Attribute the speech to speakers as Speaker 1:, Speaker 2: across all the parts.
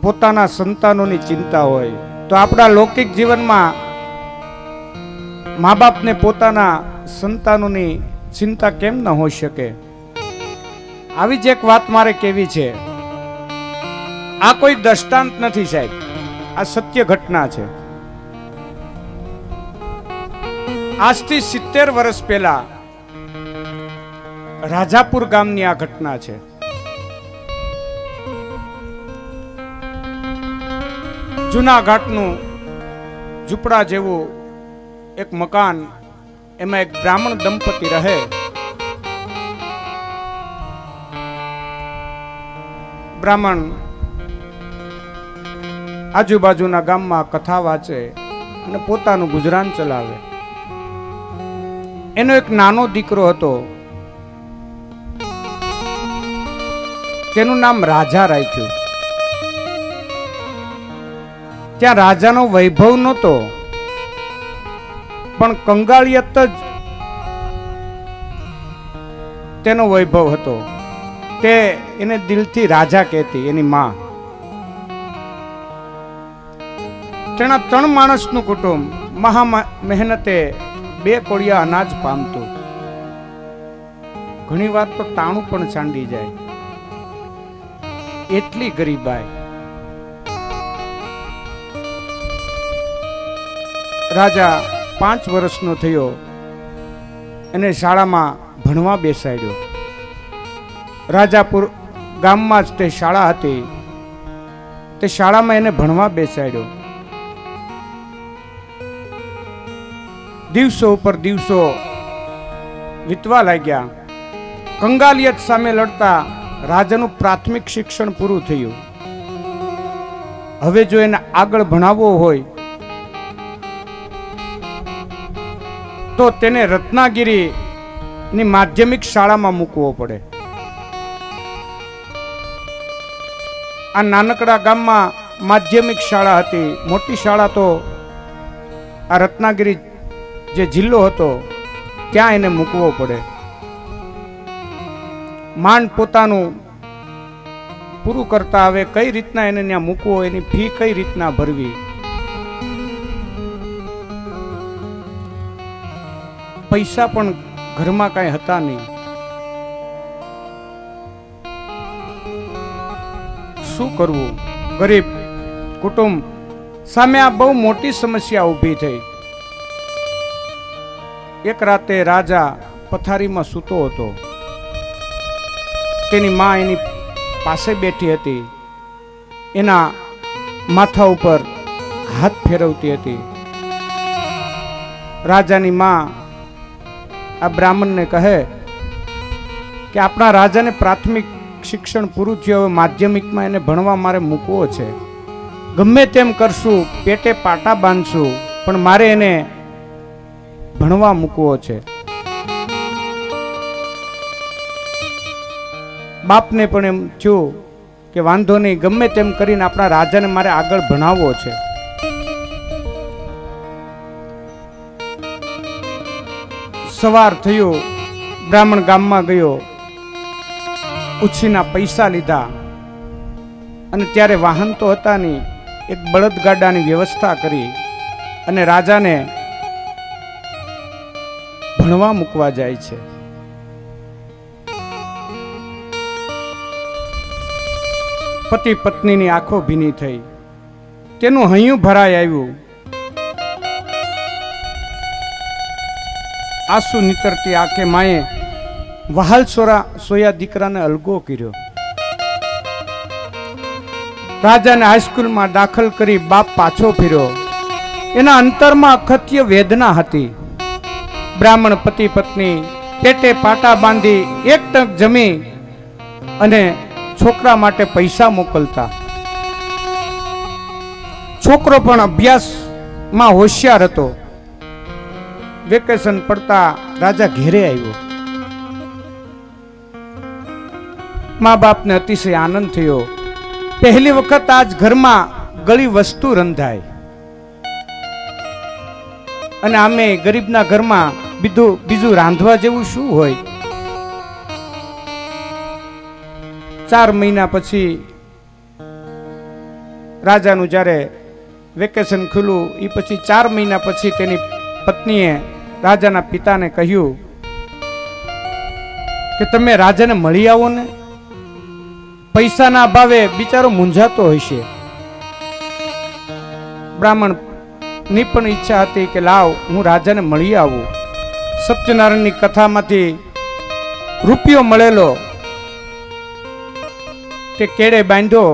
Speaker 1: પોતાના સંતાનોની ચિંતા હોય તો આપણા લૌકિક જીવનમાં મા બાપને પોતાના સંતાનોની ચિંતા કેમ ન હોઈ શકે? આવી જ એક વાત મારે કહેવી છે. આ કોઈ દ્રષ્ટાંત નથી સાહેબ, આ સત્ય ઘટના છે. આજથી 70 વર્ષ પહેલા રાજાપુર ગામની આ ઘટના છે. જૂના ઘાટનું ઝૂંપડા જેવું એક મકાન, એમાં એક બ્રાહ્મણ દંપતી રહે. બ્રાહ્મણ આજુબાજુના ગામમાં કથા વાંચે અને પોતાનું ગુજરાન ચલાવે. એનો એક નાનો દીકરો હતો, તેનું નામ રાજા રાખ્યું. ત્યાં રાજાનો વૈભવ નહોતો, પણ કંગાળિયત જ તેનો વૈભવ હતો. તે એને દિલથી રાજા કહેતી એની માં. તેના 3 માણસનું કુટુંબ મહા મહેનતે 2 કોળિયા અનાજ પામતું. ઘણી વાર તો તાણું પણ ચાંડી જાય, એટલી ગરીબાઈ. રાજા 5 વર્ષનો થયો, એને શાળામાં ભણવા બેસાડ્યો. રાજાપુર ગામમાં જ તે શાળા હતી, તે શાળામાં એને ભણવા બેસાડ્યો. દિવસો ઉપર દિવસો વીતવા લાગ્યા. કંગાલિયત સામે લડતા રાજાનું પ્રાથમિક શિક્ષણ પૂરું થયું. હવે જો એને આગળ ભણાવવો હોય તો તેને રત્નાગીરીની માધ્યમિક શાળામાં મૂકવો પડે. આ નાનકડા ગામમાં માધ્યમિક શાળા હતી. મોટી શાળા તો આ રત્નાગીરી જે જિલ્લો હતો ત્યાં એને મૂકવો પડે. માંડ પોતાનું પૂરું કરતા આવે કઈ રીતના એને ત્યાં મૂકવો, એની ફી કઈ રીતના ભરવી. પૈસા પણ ઘરમાં કઈ હતા નહીં. શું કરવું? ગરીબ કુટુંબ સામે આ બહુ મોટી સમસ્યા ઊભી થઈ. એક રાતે રાજા પથારીમાં સૂતો હતો. તેની માં એની પાસે બેઠી હતી, એના માથા ઉપર હાથ ફેરવતી હતી. રાજાની માં આ બ્રાહ્મણને કહે કે આપણા રાજાને પ્રાથમિક શિક્ષણ પૂરું થયું, હવે માધ્યમિકમાં એને ભણવા મારે મૂકવો છે. ગમે તેમ કરશું, પેટે પાટા બાંધશું, પણ મારે એને ભણવા મૂકવો છે. બાપને પણ એમ થયું કે વાંધો નહીં, ગમે તેમ કરીને આપણા રાજાને મારે આગળ ભણાવવો છે. સવાર થયો, બ્રાહ્મણ ગામમાં ગયો, ઉછીના પૈસા લીધા અને ત્યારે વાહન તો હતા નહીં, એક બળદગાડાની વ્યવસ્થા કરી અને રાજાને ભણવા મૂકવા જાય છે. પતિ પત્નીની આંખો ભીની થઈ, તેનું હૈયું ભરાઈ આવ્યું. આંસુ નીતરતી આંખે માએ વહાલ સોયા દીકરાને અલગો કર્યો. રાજાને હાઈસ્કૂલમાં દાખલ કરી બાપ પાછો ફર્યો. એના અંતરમાં અખત્ય વેદના હતી. બ્રાહ્મણ પતિ પત્ની પેટે પાટા બાંધી એક ટક જમી અને છોકરા માટે પૈસા મોકલતા. છોકરો પણ અભ્યાસમાં હોશિયાર હતો. વેકેશન પડતા રાજા ઘેરે આવ્યો. મા બાપને અતિશય આનંદ થયો. પહેલી વખત આજ ઘરમાં ગળી વસ્તુ રંધાય અને આમે ગરીબના ઘરમાં બીજું રાંધવા જેવું શું હોય. 4 મહિના પછી રાજાનું જ્યારે વેકેશન ખુલ્યું એ પછી 4 મહિના પછી તેની પત્નીએ રાજાના પિતાને કહ્યું કે તમે રાજાને મળી આવો ને, પૈસાના અભાવે બિચારો મૂંઝાતો હશે. બ્રાહ્મણની પણ ઈચ્છા હતી કે લાવ હું રાજાને મળી આવું. સત્યનારાયણની કથામાંથી રૂપિયો મળેલો તે કેળે બાંધ્યો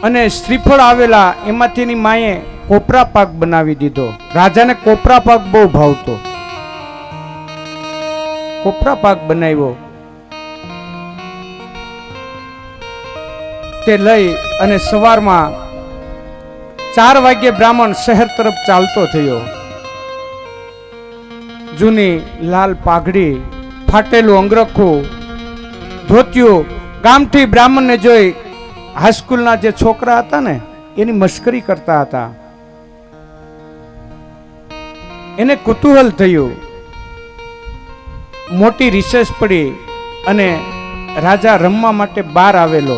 Speaker 1: અને શ્રીફળ આવેલા એમાંથી એની માએ કોપરા પાક બનાવી દીધો. રાજાને કોપરા પાક બહુ ભાવતો. કોપરા પાક બનાવ્યો, તે લઈ અને સવારમાં 4 વાગ્યે બ્રાહ્મણ શહેર તરફ ચાલતો થયો. જૂની લાલ પાઘડી, ફાટેલું અંગરખું, ધોતિયું. ગામથી બ્રાહ્મણને જોઈ હાઈસ્કૂલના જે છોકરા હતા ને એની મશ્કરી કરતા હતા. એને કુતૂહલ થયું. મોટી રિસેસ પડી અને રાજા રમવા માટે બહાર આવેલો.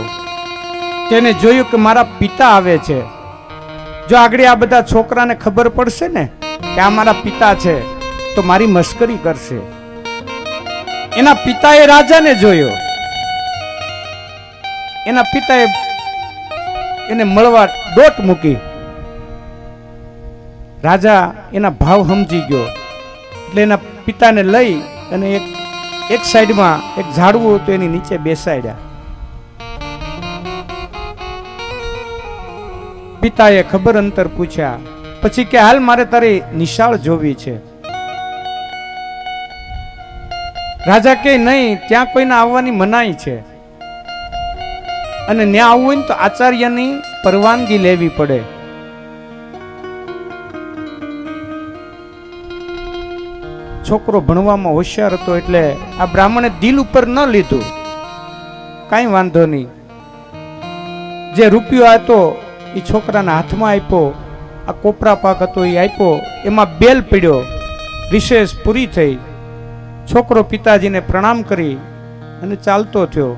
Speaker 1: તેને જોયું કે મારા પિતા આવે છે. જો આગળ આ બધા છોકરાને ખબર પડશે ને કે આ મારા પિતા છે તો મારી મશ્કરી કરશે. એના પિતાએ રાજાને જોયો. એના પિતાએ એને મળવા દોટ મૂકી. રાજા એના ભાવ સમજી ગયો એટલે એના પિતાને લઈ અને એક સાઈડમાં એક ઝાડવું હતું એની નીચે બેસાડ્યા. પિતાએ ખબર અંતર પૂછ્યા. પછી કે હાલ મારે તારી નિશાળ જોવી છે. રાજા કે નહીં, ત્યાં કોઈને આવવાની મનાઈ છે અને ત્યાં આવવું હોય ને તો આચાર્યની પરવાનગી લેવી પડે. છોકરો ભણવામાં હોશિયાર હતો એટલે આ બ્રાહ્મણે દિલ ઉપર ન લીધું. કાંઈ વાંધો નહીં. જે રૂપિયો હતો એ છોકરાના હાથમાં આપ્યો. આ કોપરા પાક હતો એ આપ્યો. એમાં બેલ પીડ્યો. રિસેસ પૂરી થઈ. છોકરો પિતાજીને પ્રણામ કરી અને ચાલતો થયો.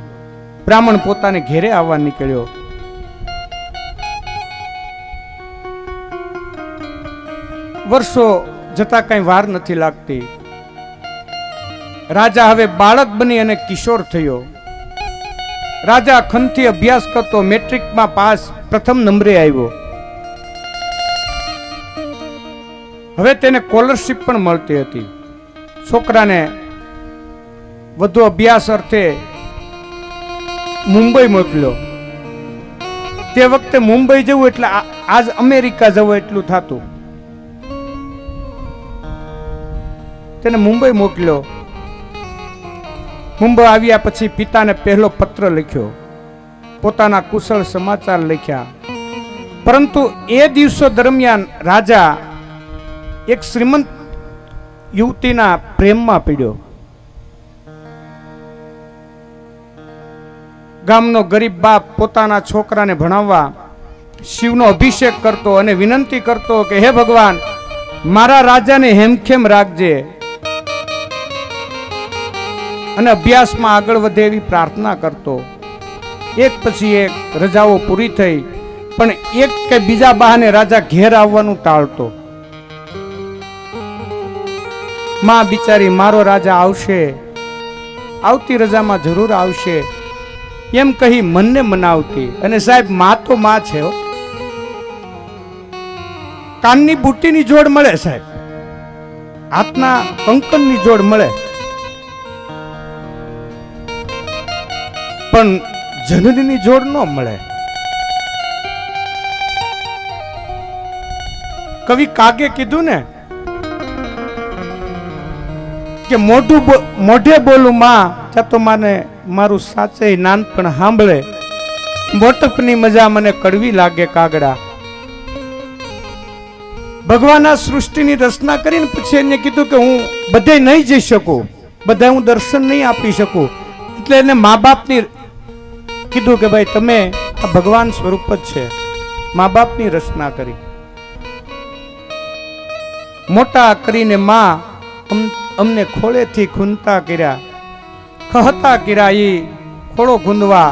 Speaker 1: બ્રાહ્મણ પોતાને ઘેરે આવવા નીકળ્યો. વર્ષો જતા કઈ વાર નથી લાગતી. રાજા હવે બાળક બની અને કિશોર થયો. રાજા ખંતથી અભ્યાસ કરતો. મેટ્રિકમાં પાસ, પ્રથમ નંબરે આવ્યો. હવે તેને સ્કોલરશીપ પણ મળતી હતી. છોકરાને વધુ અભ્યાસ અર્થે મુંબઈ મોકલ્યો. તે વખતે મુંબઈ જવું એટલે આજ અમેરિકા જવું એટલું થતું. તેને મુંબઈ મોકલ્યો. મુંબઈ આવ્યા પછી પિતાને પહેલો પત્ર લખ્યો. પોતાના કુશળ સમાચાર લખ્યા. પરંતુ એ દિવસો દરમિયાન રાજા એક શ્રીમંત યુવતીના પ્રેમમાં પડ્યો. ગામનો ગરીબ બાપ પોતાના છોકરાને ભણાવવા શિવનો અભિષેક કરતો અને વિનંતી કરતો કે હે ભગવાન, મારા રાજાને હેમખેમ રાખજે અને અભ્યાસમાં આગળ વધે એવી પ્રાર્થના કરતો. એક પછી એક રજાઓ પૂરી થઈ, પણ એક કે બીજા બહાને રાજા ઘેર આવવાનું ટાળતો. માં બિચારી, મારો રાજા આવશે, આવતી રજામાં જરૂર આવશે એમ કહી મનને મનાવતી. અને સાહેબ, માં તો માં છે. કાનની બુટ્ટીની જોડ મળે સાહેબ, હાથના કંકણની જોડ મળે, પણ જનનીની જોડ ન મળે. કવિ કાગે કીધું ને કે મોઢે બોલું માં, ત્યાં તો મને મારું સાચે નાનપણ સાંભળે, મોટપની મજા મને કડવી લાગે કાગડા. ભગવાન આ સૃષ્ટિની રચના કરીને પછી એને કીધું કે હું બધે નહીં જઈ શકું, બધા હું દર્શન નહીં આપી શકું, એટલે એને મા બાપની કીધું કે ભાઈ તમે આ ભગવાન સ્વરૂપ જ છે. મા બાપની રચના કરી, મોટા કરીને માં અમને ખોળેથી ખૂંદતા કર્યા, ખહતા કર્યા ઈ ખોળો ગુંદવા,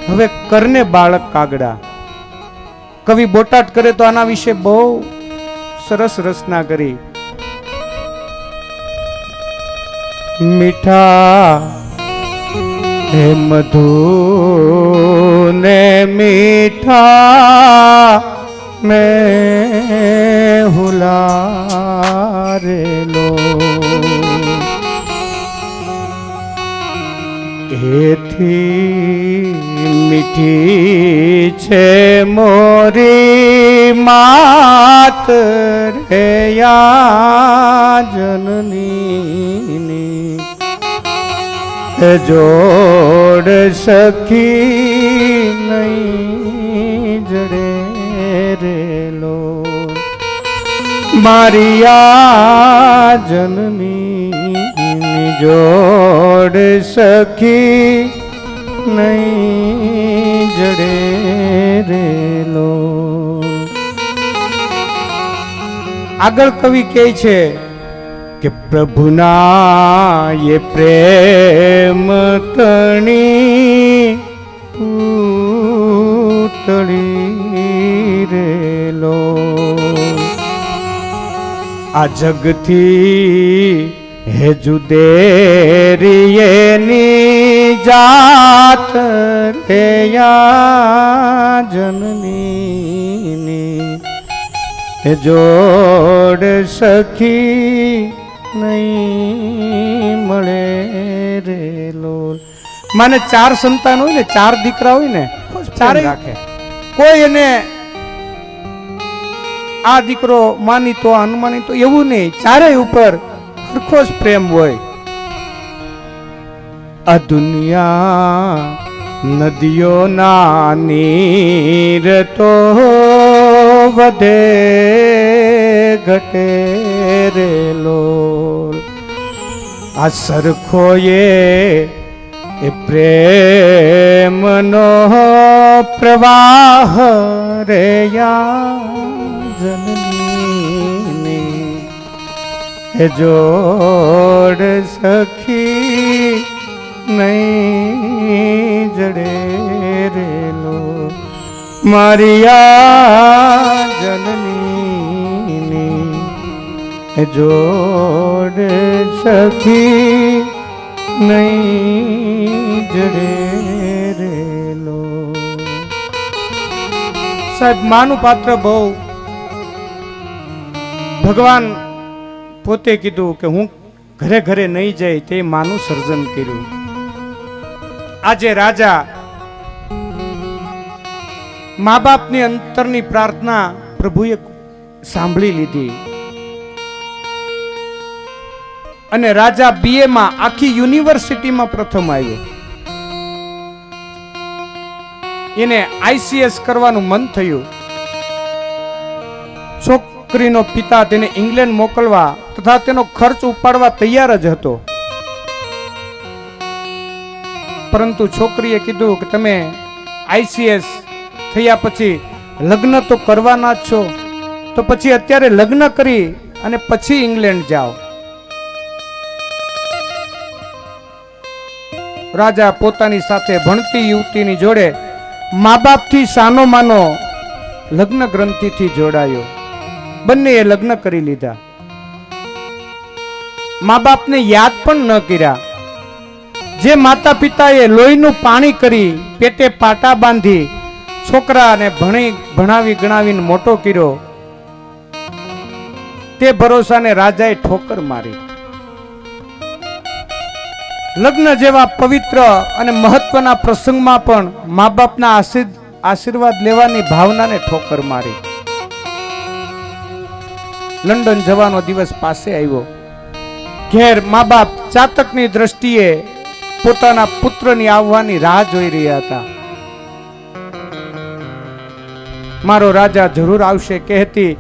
Speaker 1: હવે કરને બાળક કાગડા. કવિ બોટાદ કરે તો આના વિશે બહુ સરસ રચના કરી. મીઠા હે મધુ ને મીઠા મેં હુલારેલો, એથી મીઠી છે મોરી માત રે યા જનની, જોડ સખી નહીં જડે રેલો, મારી આ જનની જોડ સખી નહીં જડે રેલો. આગળ કવિ કહે છે કે પ્રભુના એ પ્રેમ તણી તળી રેલો, આ જગથી હે જુદેરીએની જાત રે યા જનની, જોડ સખી નહીં મળે રેલો. મને 4 સંતાન હોય ને, 4 દીકરા હોય ને, ચારે રાખે. કોઈ એને આ દીકરો માનીતો અનુમાનીતો એવું નહીં, ચારેય ઉપર સરખો જ પ્રેમ હોય. આ દુનિયા નદીઓના નીર તો વધે ઘટે રેલો, આ સરખો એ પ્રેમનો પ્રવાહ રે યા જનની, એ જોડ સખી નહીં જડે રેલો, મારી આ જનની જોડ સખી નહીં જડે રેલો. સાહેબ માનું પાત્ર બહુ. ભગવાન પોતે કીધું કે હું ઘરે ઘરે નહીં જાય તે માનું સર્જન કર્યું. આજે રાજા મા બાપની અંતરની પ્રાર્થના પ્રભુએ સાંભળી લીધી અને રાજા BA માં આખી યુનિવર્સિટીમાં પ્રથમ આવ્યો. એને ICS કરવાનું મન થયું. છોકરીનો પિતા તેને ઇંગ્લેન્ડ મોકલવા તથા તેનો ખર્ચ ઉપાડવા તૈયાર જ હતો, પરંતુ છોકરીએ કીધું કે તમે ICS થયા પછી લગ્ન તો કરવાના જ છો, તો પછી અત્યારે લગ્ન કરી અને પછી ઇંગ્લેન્ડ જાઓ. રાજા પોતાની સાથે ભણતી યુવતીની જોડે મા બાપથી સાનો માનો લગ્ન ગ્રંથિથી જોડાયો. બંનેએ લગ્ન કરી લીધા. મા બાપને યાદ પણ ન કર્યા. જે માતા પિતાએ લોહીનું પાણી કરી પેટે પાટા બાંધી છોકરાને ભણાવી ગણાવીને મોટો કર્યો, તે ભરોસાને રાજાએ ઠોકર મારી. લગ્ન જેવા પવિત્ર અને મહત્વના પ્રસંગમાં પણ મા બાપના આશીર્વાદ લેવાની ભાવનાને ઠોકર મારી. લંડન જવાનો દિવસ પાસે આવ્યો. ઘેર મા બાપ ચાતકની દ્રષ્ટિએ પોતાના પુત્રની આવવાની રાહ જોઈ રહ્યા હતા. મારો રાજા જરૂર આવશે કહેતી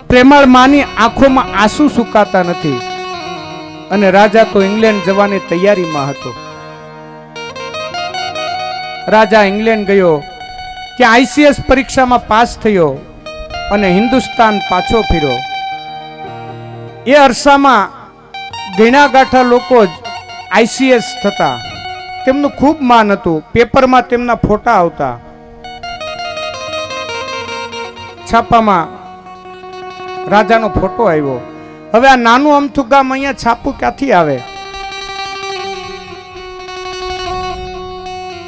Speaker 1: પ્રેમાળ માની આંખોમાં આંસુ સુકાતા નથી અને રાજા તો ઇંગ્લેન્ડ જવાની તૈયારીમાં હતો. રાજા ઇંગ્લેન્ડ ગયો, ત્યાં ICS પરીક્ષામાં પાસ થયો અને હિન્દુસ્તાન પાછો ફર્યો. એ અરસામાં ગણા ગાંઠા લોકો જ ICS થતા. તેમનું ખૂબ માન હતું. પેપરમાં તેમના ફોટા આવતા, છાપામાં રાજાનો ફોટો આવ્યો. હવે આ નાનું અમથું ગામ, અહીંયા છાપું ક્યાંથી આવે?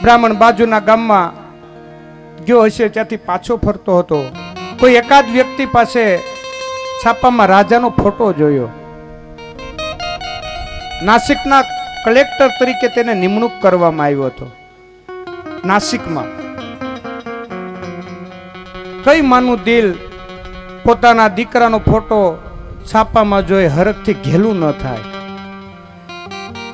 Speaker 1: બ્રાહ્મણ બાજુના ગામમાં ગયો હશે, ત્યાંથી પાછો ફરતો હતો. કોઈ એકાદ વ્યક્તિ પાસે છાપામાં રાજાનો ફોટો જોયો. નાસિકના કલેક્ટર તરીકે તેને નિમણૂક કરવામાં આવ્યો હતો. નાસિકમાં કઈ માનું દિલ પોતાના દીકરાનો ફોટો છાપામાં જોઈ હરખથી ઘેલું ન થાય?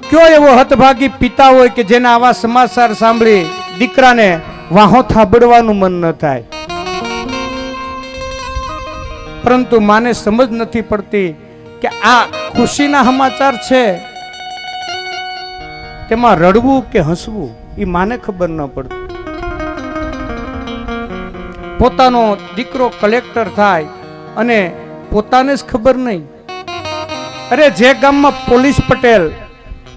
Speaker 1: કયો એવો હતભાગી પિતા હોય કે જેને આવા સમાચાર સાંભળી દીકરાને વાહો થાબડવાનું મન ન થાય? પરંતુ માને સમજ નથી પડતી કે આ ખુશીના સમાચાર છે, તેમાં રડવું કે હસવું એ માને ખબર ન પડતી. પોતાનો દીકરો કલેક્ટર થાય અને પોતાને જ ખબર નહીં. અરે જે ગામમાં પોલીસ પટેલ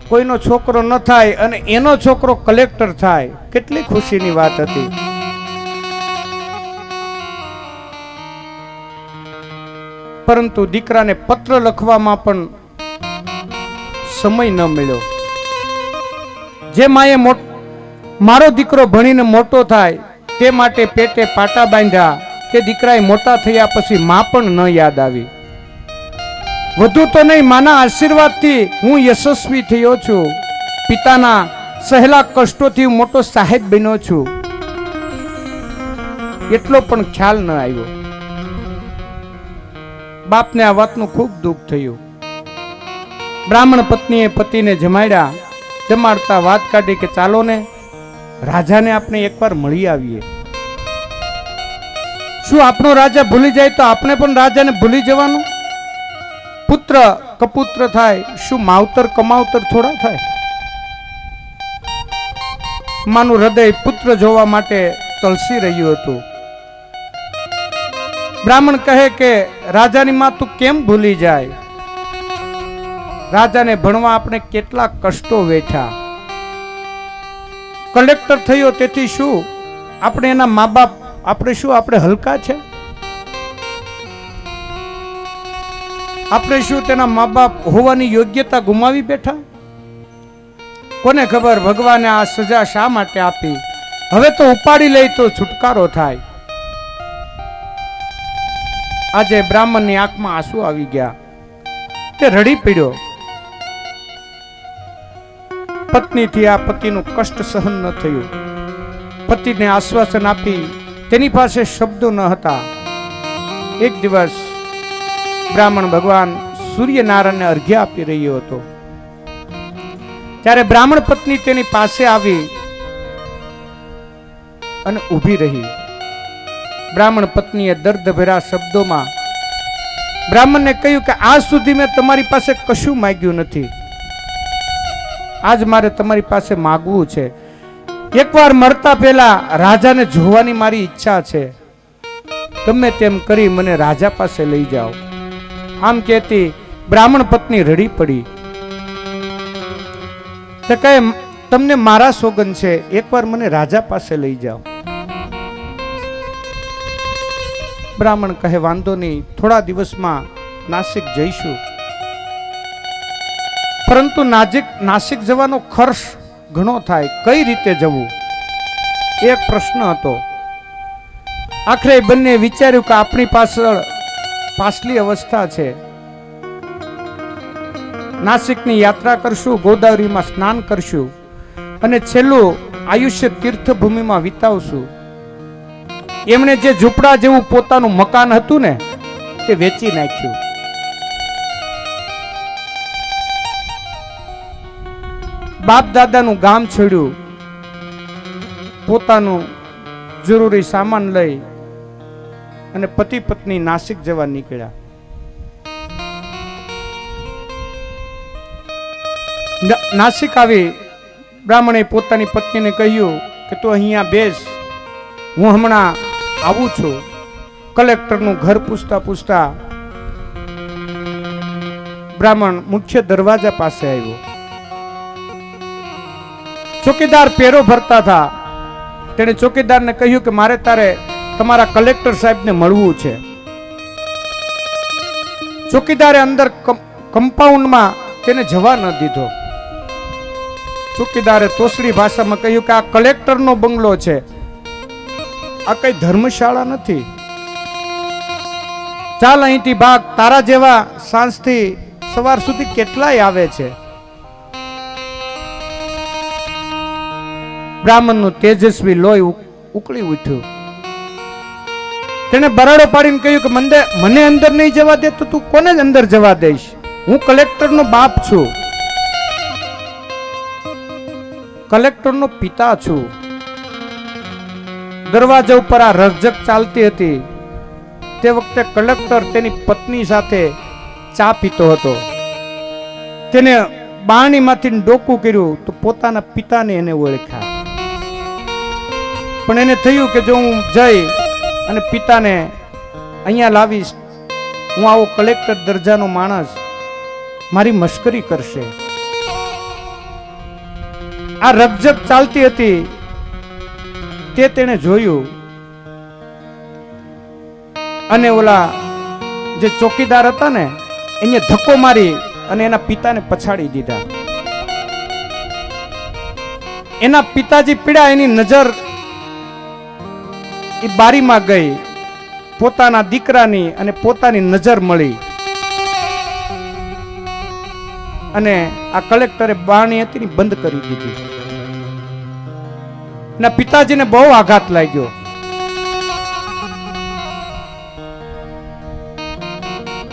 Speaker 1: કોઈનો છોકરો ન થાય અને એનો છોકરો કલેક્ટર થાય, કેટલી ખુશીની વાત હતી. પરંતુ દીકરાને પત્ર લખવામાં પણ સમય ન મળ્યો. જે માએ મારો દીકરો ભણીને મોટો થાય તે માટે પેટે પાટા બાંધ્યા, તે દીકરાએ મોટા થયા પછી માં પણ ન યાદ આવી. વધુ તો નહીં, માના આશીર્વાદથી હું યશસ્વી થયો છું. પિતાના સહેલા કષ્ટોથી હું મોટો સાહેબ બન્યો છું, એટલો પણ ખ્યાલ ન આવ્યો. બાપને આ વાતનું ખૂબ દુઃખ થયું. બ્રાહ્મણ પત્નીએ પતિને જમાડ્યા. જમાડતા વાત કાઢી કે ચાલો ને રાજાને આપણે એકવાર મળી આવીએ. શું આપણો રાજા ભૂલી જાય તો આપણે પણ રાજાને ભૂલી જવાનું? પુત્ર કપુત્ર થાય, શું માવતર કમાવતર થોડા થાય? માનું હૃદય પુત્ર જોવા માટે તલસી રહ્યું હતું. બ્રાહ્મણ કહે કે રાજાની માં તું કેમ ભૂલી જાય? રાજાને ભણવા આપણે કેટલા કષ્ટો વેઠ્યા. કલેક્ટર થયો તેથી શું આપણે એના મા બાપ, આપણે શું આપણે હલકા છે? આપણે શું તેના મા બાપ હોવાની યોગ્યતા ગુમાવી બેઠા? કોને ખબર ભગવાને આ સજા શા માટે આપી? હવે તો ઉપાડી લઈ તો છુટકારો થાય. આજે બ્રાહ્મણની આંખમાં આંસુ આવી ગયા. તે રડી પડ્યો. પત્નીથી આ પતિનું કષ્ટ સહન ન થયું. પતિને આશ્વાસન આપી તેની પાસે શબ્દો ન હતા. એક દિવસ બ્રાહ્મણ ભગવાન સૂર્યનારાયણને અર્ઘ્ય આપી રહ્યો હતો. ત્યારે બ્રાહ્મણ પત્ની તેની પાસે આવી અને ઊભી રહી. બ્રાહ્મણ પત્નીએ દર્દભર્યા શબ્દોમાં બ્રાહ્મણને કહ્યું કે આજ સુધી મેં તમારી પાસે કશું માંગ્યું નથી. આજ મારે તમારી પાસે માગવું છે. એકવાર મરતા પહેલા રાજાને જોવાની મારી ઈચ્છા છે. ગમે તેમ કરી મને રાજા પાસે લઈ જાઓ. આમ કહેતી બ્રાહ્મણ પત્ની રડી પડી. તો કહે તમને મારા સોગન છે, એકવાર મને રાજા પાસે લઈ જાઓ. બ્રાહ્મણ કહે વાંધો નહીં, થોડા દિવસમાં નાસિક જઈશું. પરંતુ નાસિક જવાનો ખર્ચ ઘણો થાય, કઈ રીતે જવું? એક પ્રશ્ન હતો. આખરે બંને વિચાર્યું કે આપણી પાછલી અવસ્થા છે. નાસિકની યાત્રા કરશું, ગોદાવરીમાં સ્નાન કરશું અને છેલ્લું આયુષ્ય તીર્થભૂમિમાં વિતાવશું. એમણે જે ઝૂંપડા જેવું પોતાનું મકાન હતું ને તે વેચી નાખ્યું. બાપ દાદાનું ગામ છોડ્યું. પોતાનું જરૂરી સામાન લઈ અને પતિ પત્ની નાસિક જવા નીકળ્યા. નાસિક આવી બ્રાહ્મણે પોતાની પત્નીને કહ્યું કે તું અહીંયા બેસ, હું હમણાં આવું છું. કલેક્ટરનું ઘર પૂછતા પૂછતા બ્રાહ્મણ મુખ્ય દરવાજા પાસે આવ્યો. ચોકીદાર પેરો ભરતા હતા. તેણે ચોકીદારને કહ્યું કે મારે તારે તમારા કલેક્ટર સાહેબને મળવું છે. ચોકીદારે અંદર કમ્પાઉન્ડમાં તેને જવા ન દીધો. ચોકીદારે તોસડી ભાષામાં કહ્યું કે આ કલેક્ટરનો બંગલો છે, આ કઈ ધર્મશાળા નથી. ચાલ અહીંથી ભાગ, તારા જેવા સાંજથી સવાર સુધી કેટલાય આવે છે. બ્રાહ્મણનું તેજસ્વી લોહી ઉકળી ઉઠ્યું. તેને બરાડો પાડીને કહ્યું કે મને અંદર નહીં જવા દે તો તું કોને જ અંદર જવા દઈશ? હું કલેક્ટરનો બાપ છું, કલેક્ટરનો પિતા છું. દરવાજા ઉપર આ રકઝક ચાલતી હતી. તે વખતે કલેક્ટર તેની પત્ની સાથે ચા પીતો હતો. તેને બારણીમાંથી ડોકું કર્યું તો પોતાના પિતાને એને ઓળખ્યા. પણ એને થયું કે જો હું જઈ અને પિતાને અહીંયા લાવીશ, હું આવો કલેક્ટર દરજાનો માણસ, મારી મશ્કરી કરશે. આ રકઝક ચાલતી હતી તે તેણે જોયું અને ઓલા જે ચોકીદાર હતા ને એને ધક્કો મારી અને એના પિતાને પછાડી દીધા. એના પિતાજી પીડા, એની નજર એ બારીમાં ગઈ. પોતાના દીકરાની અને પોતાની નજર મળી અને આ કલેક્ટરે બારણી હતી ને બંધ કરી દીધી. એના પિતાજીને બહુ આઘાત લાગ્યો.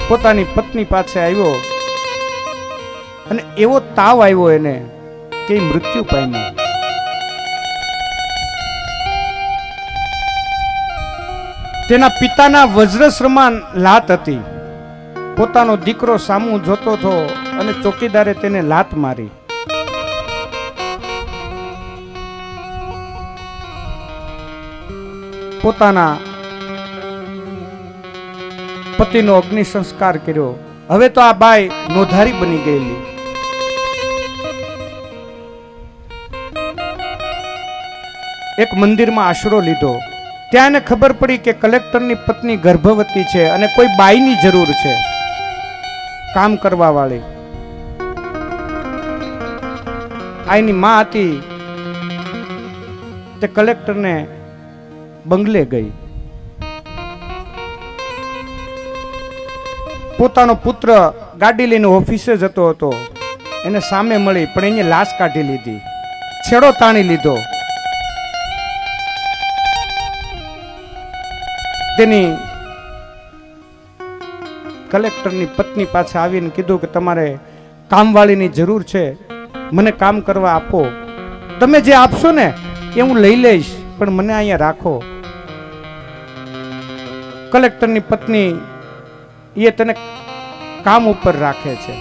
Speaker 1: પોતાની પત્ની પાસે આવ્યો અને એવો તાવ આવ્યો એને કે મૃત્યુ પામ્યો. તેના પિતાના વજ્ર સમાન લાત હતી. પોતાનો દીકરો સામું જોતો હતો અને ચોકીદારે તેને લાત મારી. પોતાના પતિનો અગ્નિ સંસ્કાર કર્યો. હવે તો આ બાઈ નોધારી બની ગયેલી. એક મંદિરમાં આશરો લીધો. ત્યાં એને ખબર પડી કે કલેક્ટરની પત્ની ગર્ભવતી છે અને કોઈ બાઈની જરૂર છે, કામ કરવા વાળી. આઈની માં હતી તે કલેક્ટરને બંગલે ગઈ. પોતાનો પુત્ર ગાડી લઈને ઓફિસે જતો હતો. એને સામે મળી પણ એને લાશ કાઢી લીધી, છેડો તાણી લીધો. તેની કલેક્ટરની પત્ની પાસે આવીને કીધું કે તમારે કામવાળીની જરૂર છે, મને કામ કરવા આપો. તમે જે આપશો ને એ હું લઈ લઈશ, પણ મને અહીંયા રાખો. કલેક્ટરની પત્ની એ તને કામ ઉપર રાખે છે.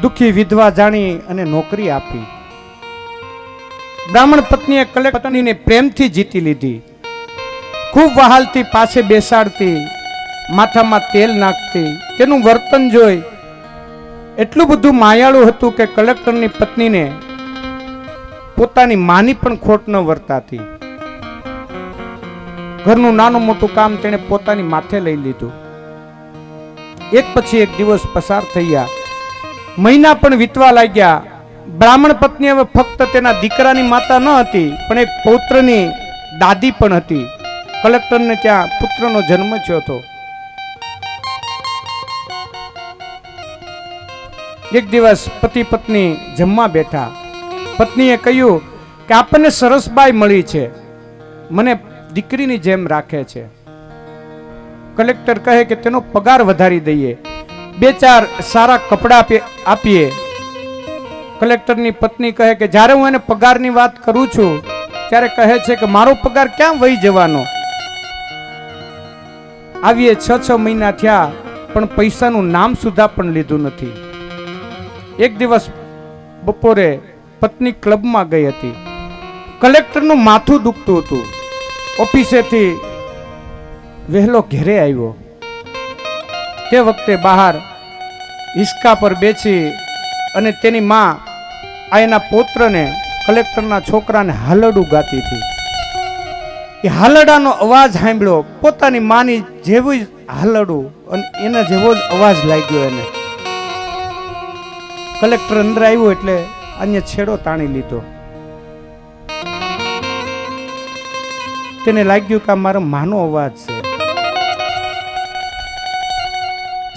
Speaker 1: દુઃખી વિધવા જાણી અને નોકરી આપી. બ્રાહ્મણ પત્નીએ કલેક્ટરને પ્રેમથી જીતી લીધી. ખૂબ વહાલથી પાસે બેસાડતી, માથામાં તેલ નાખતી. તેનું વર્તન જોઈ એટલું બધું માયાળું હતું કે કલેક્ટરની પત્નીને પોતાની માની પણ ખોટ ન વર્તાતી. ઘરનું નાનું મોટું કામ તેણે પોતાની માથે લઈ લીધું. એક પછી એક દિવસ પસાર થયા, મહિના પણ વીતવા લાગ્યા. બ્રાહ્મણ પત્ની હવે ફક્ત તેના દીકરાની માતા ન હતી, પણ એક પૌત્રની દાદી પણ હતી. કલેક્ટરને ત્યાં પુત્રનો જન્મ થયો હતો. એક દિવસ પતિ પત્ની જમવા બેઠા. પત્નીએ કહ્યું કે આપણને સરસ બાઈ મળી છે, મને દીકરીની જેમ રાખે છે. કલેક્ટર કહે કે તેનો પગાર વધારી દઈએ, 2-4 સારા કપડા આપીએ. કલેક્ટરની પત્ની કહે કે જ્યારે હું એને પગારની વાત કરું છું ત્યારે કહે છે કે મારો પગાર ક્યાં વહી જવાનો? આવીએ 6 મહિના થયા પણ પૈસાનું નામ સુધા પણ લીધું નથી. એક દિવસ બપોરે પત્ની ક્લબમાં ગઈ હતી. કલેક્ટરનું માથું દુખતું હતું. ઓફિસેથી વહેલો ઘેરે આવ્યો. તે વખતે બહાર હિંચકા પર બેસી અને તેની માં આ એના પૌત્રને કલેક્ટરના છોકરાને હાલડું ગાતી હતી. એ હાલડાનો અવાજ સાંભળ્યો, પોતાની માની જેવું જ હાલડું અને એના જેવો જ અવાજ લાગ્યો એને. કલેક્ટર અંદર આવ્યો એટલે અન્ય છેડો તાણી લીધો. તેને લાગ્યું કે આ મારો માનો અવાજ છે.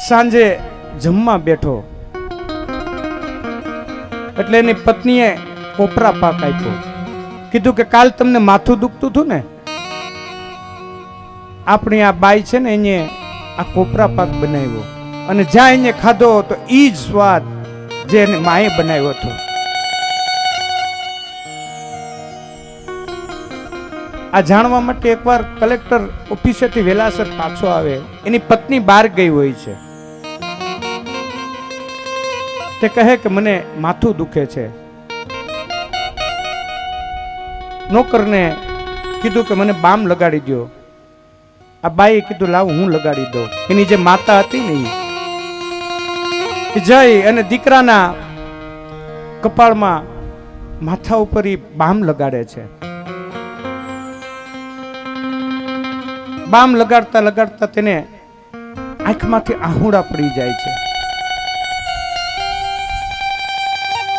Speaker 1: સાંજે જમવા બેઠો એટલે એની પત્નીએ કોપરા પાક આપ્યો. કીધું કે કાલ તમને માથું દુખતું હતું ને, આપણી આ બાઈ છે ને એને આ કોપરા પાક બનાવ્યો અને જ્યાં એને ખાધો તો ઈ જ સ્વાદ જે એને માએ બનાવ્યો હતો. આ જાણવા માટે એકવાર કલેક્ટર ઓફિસેથી વેલાસર પાછો આવે. એની પત્ની બહાર ગઈ હોય છે. તે કહે કે મને માથું દુખે છે. નોકરને કીધું કે મને બામ લગાડી દો. આ બાઈએ કીધું લાવ હું લગાડી દઉં. એની જે માતા હતી ને એ જઈ અને દીકરાના કપાળમાં માથા ઉપર એ બામ લગાડે છે. બામ લગાડતા લગાડતા તેને આંખમાંથી આહુડા પડી જાય છે.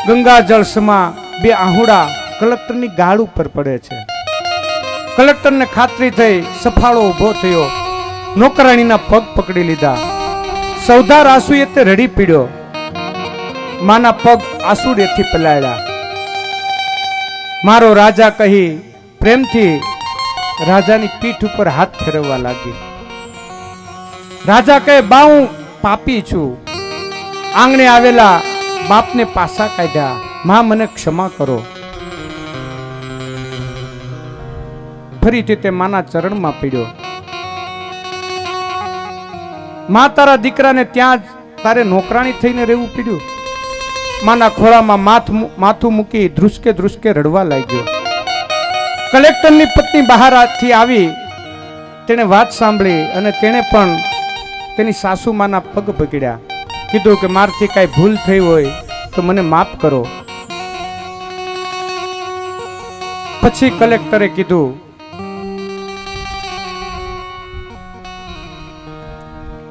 Speaker 1: ગંગાજળ સમા બે આહુડા કલેક્ટરની ગાળ ઉપર પડે છે. કલેક્ટરને ખાતરી થઈ, સફાળો ઉભો થયો, નોકરાણીના પગ પકડી લીધા. સૌધાર આંસુએ તે રડી પીડ્યો. માના પગ આંસુડેથી પલાળ્યા. મારો રાજા કહી પ્રેમથી રાજાની પીઠ ઉપર હાથ ફેરવવા લાગી. રાજા કહે બા હું પાપી છું. આંગણે આવેલા બાપને પાસા કાઢ્યા. માં મને ક્ષમા કરો. ફરીથી તે માના ચરણમાં પીડ્યો. માં તારા દીકરાને ત્યાં જ તારે નોકરાણી થઈને રહેવું પડ્યું. માના ખોળામાં માથું મૂકી ધ્રુસકે ધ્રુસકે રડવા લાગ્યો. કલેક્ટરની પત્ની બહારથી આવી. તેણે વાત સાંભળી અને તેણે પણ તેની સાસુમાના પગ પકડ્યા. કીધું કે મારથી કાંઈ ભૂલ થઈ હોય તો મને માફ કરો. પછી કલેક્ટરે કીધું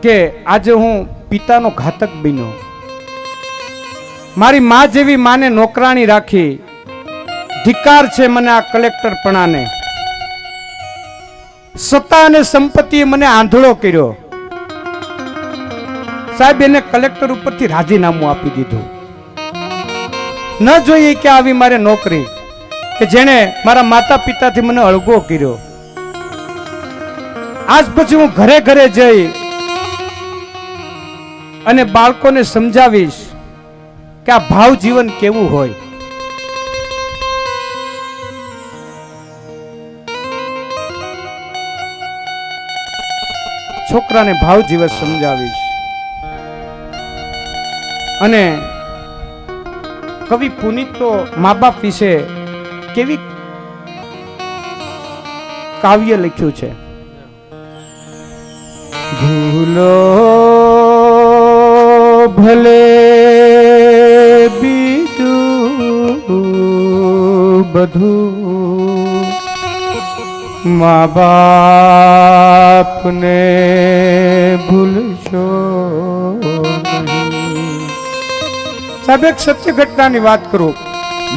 Speaker 1: કે આજે હું પિતાનો ઘાતક બન્યો. મારી માં જેવી માને નોકરાણી રાખી. ધિકાર છે મને આ કલેક્ટર પણાને. સત્તા અને સંપત્તિએ મને આંધળો કર્યો. સાહેબ એને કલેક્ટર ઉપરથી રાજીનામું આપી દીધું. ન જોઈએ કે આવી મારે નોકરી કે જેણે મારા માતા પિતાથી મને અળગો કર્યો. આજ પછી હું ઘરે ઘરે જઈ અને બાળકોને સમજાવીશ કે આ ભાવ જીવન કેવું હોય. છોકરાને ભાવ જીવન સમજાવીશ. અને કવિ પુનિત તો મા બાપ વિશે કેવી કાવ્ય લખ્યું છે. ભૂલો ભલે બીજું બધું મા બાપને ભૂલશો નહીં. સાહેબ એક સત્ય ઘટનાની વાત કરું.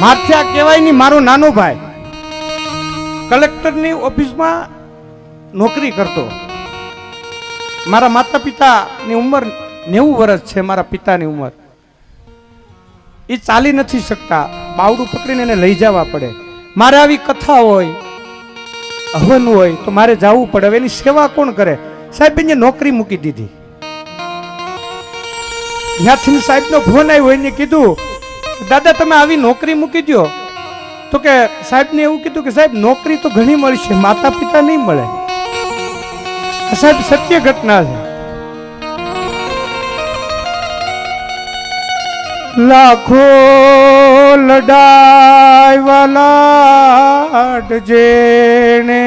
Speaker 1: મારથી આ કહેવાય નહીં, મારો નાનો ભાઈ કલેક્ટરની ઓફિસમાં નોકરી કરતો. મારા માતા પિતાની ઉંમર 90 વર્ષ છે. મારા પિતાની ઉંમર એ ચાલી નથી શકતા. બાવડું પકડીને એને લઈ જવા પડે. મારે આવી કથા હોય, હવન હોય તો મારે જવું પડે. હવે એની સેવા કોણ કરે? સાહેબ એને નોકરી મૂકી દીધી. ત્યાંથી સાહેબનો ફોન આવ્યો. એને કીધું દાદા તમે આવી નોકરી મૂકી દો. તો કે સાહેબને એવું કીધું કે સાહેબ નોકરી તો ઘણી મળશે, માતા પિતા નહીં મળે. સાહેબ સત્ય ઘટના છે. લાખો લડાઈ વાલા જેણે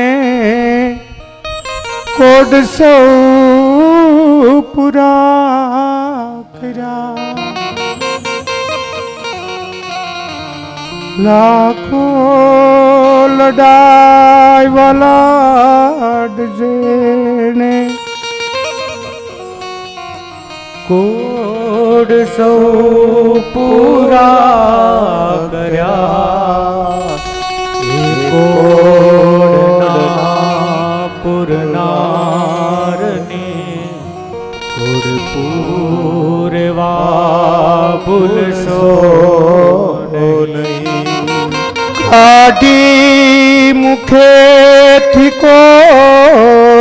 Speaker 1: કોડ સૌ પૂરા કર્યા. લાખો લડાઈ વાલાડ જેને કોડ સૌ પૂરા કર્યા કોડના પુરનારને કોડ પૂરવા ભૂલશો નહીં કાઢી મુખેથી કોળિયા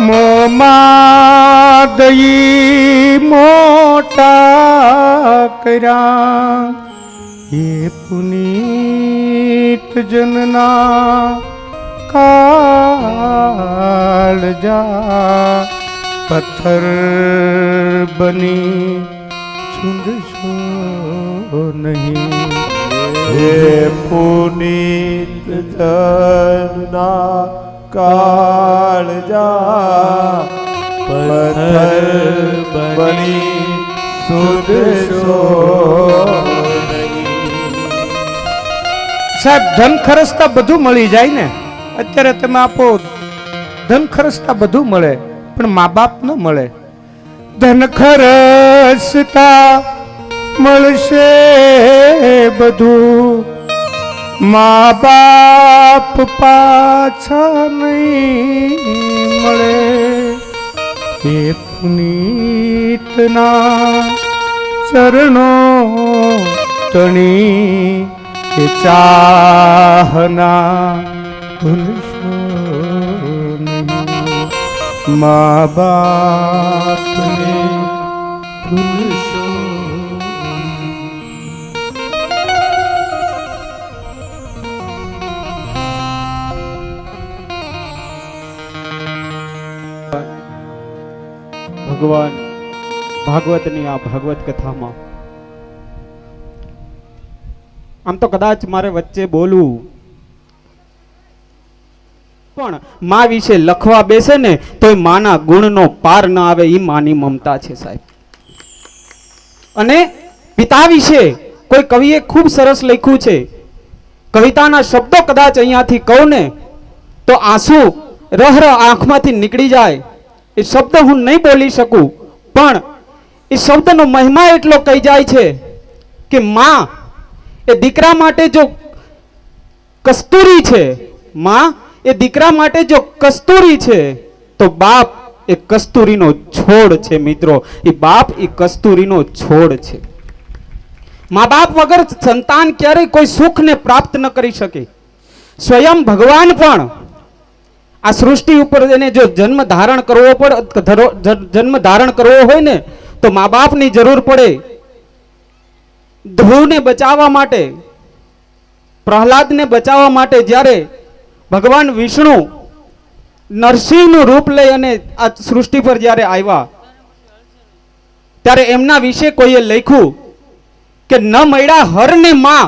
Speaker 1: મોમાં દઈ મોટા કર્યા એ પુનીત જનના કાળજા પથ્થર બની છૂંદશો નહીં
Speaker 2: હે પુનીત જનના કાળજા પથ્થર બની છૂંદશો
Speaker 1: સાહેબ ધન ખર્ચતા બધું મળી જાય ને અત્યારે તમે આપો ધન ખર્ચતા બધું મળે પણ મા બાપ ન મળે ધન ખર્ચતા મળશે બધું મા બાપ પાછા નહીં મળે એ પુનીતના ચરણો તણી કે ચાહના ભૂલશો નહીં મા બાપને ભૂલશો
Speaker 3: ભગવાન ભાગવતની આ ભાગવત કથામાં આમ તો કદાચ મારે વચ્ચે બોલવું પણ માં વિશે લખવા બેસે ને તો માના ગુણનો પાર ન આવે એ માની મમતા છે સાહેબ. અને પિતા વિશે કોઈ કવિએ ખૂબ સરસ લખ્યું છે. કવિતાના શબ્દો કદાચ અહીંયાથી કહું ને તો આંસુ રહ આંખમાંથી નીકળી જાય. એ શબ્દ હું નહીં બોલી શકું પણ એ શબ્દનો મહિમા એટલો કહી જાય છે કે માં એ દીકરા માટે જો કસ્તુરી છે, માં એ દીકરા માટે જો કસ્તુરી છે તો બાપ એ કસ્તુરીનો છોડ છે. મિત્રો, એ બાપ એ કસ્તુરીનો છોડ છે. મા બાપ વગર સંતાન ક્યારેય કોઈ સુખને પ્રાપ્ત ન કરી શકે. સ્વયં ભગવાન પણ આ સૃષ્ટિ ઉપર એને જો જન્મ ધારણ કરવો હોય ને તો મા બાપની જરૂર પડે. ધ્રુવને બચાવવા માટે, પ્રહલાદને બચાવવા માટે જ્યારે ભગવાન વિષ્ણુ નરસિંહનું રૂપ લઈ અને આ સૃષ્ટિ પર જ્યારે આવ્યા ત્યારે એમના વિશે કોઈએ લખ્યું કે ન મળ્યા હરને માં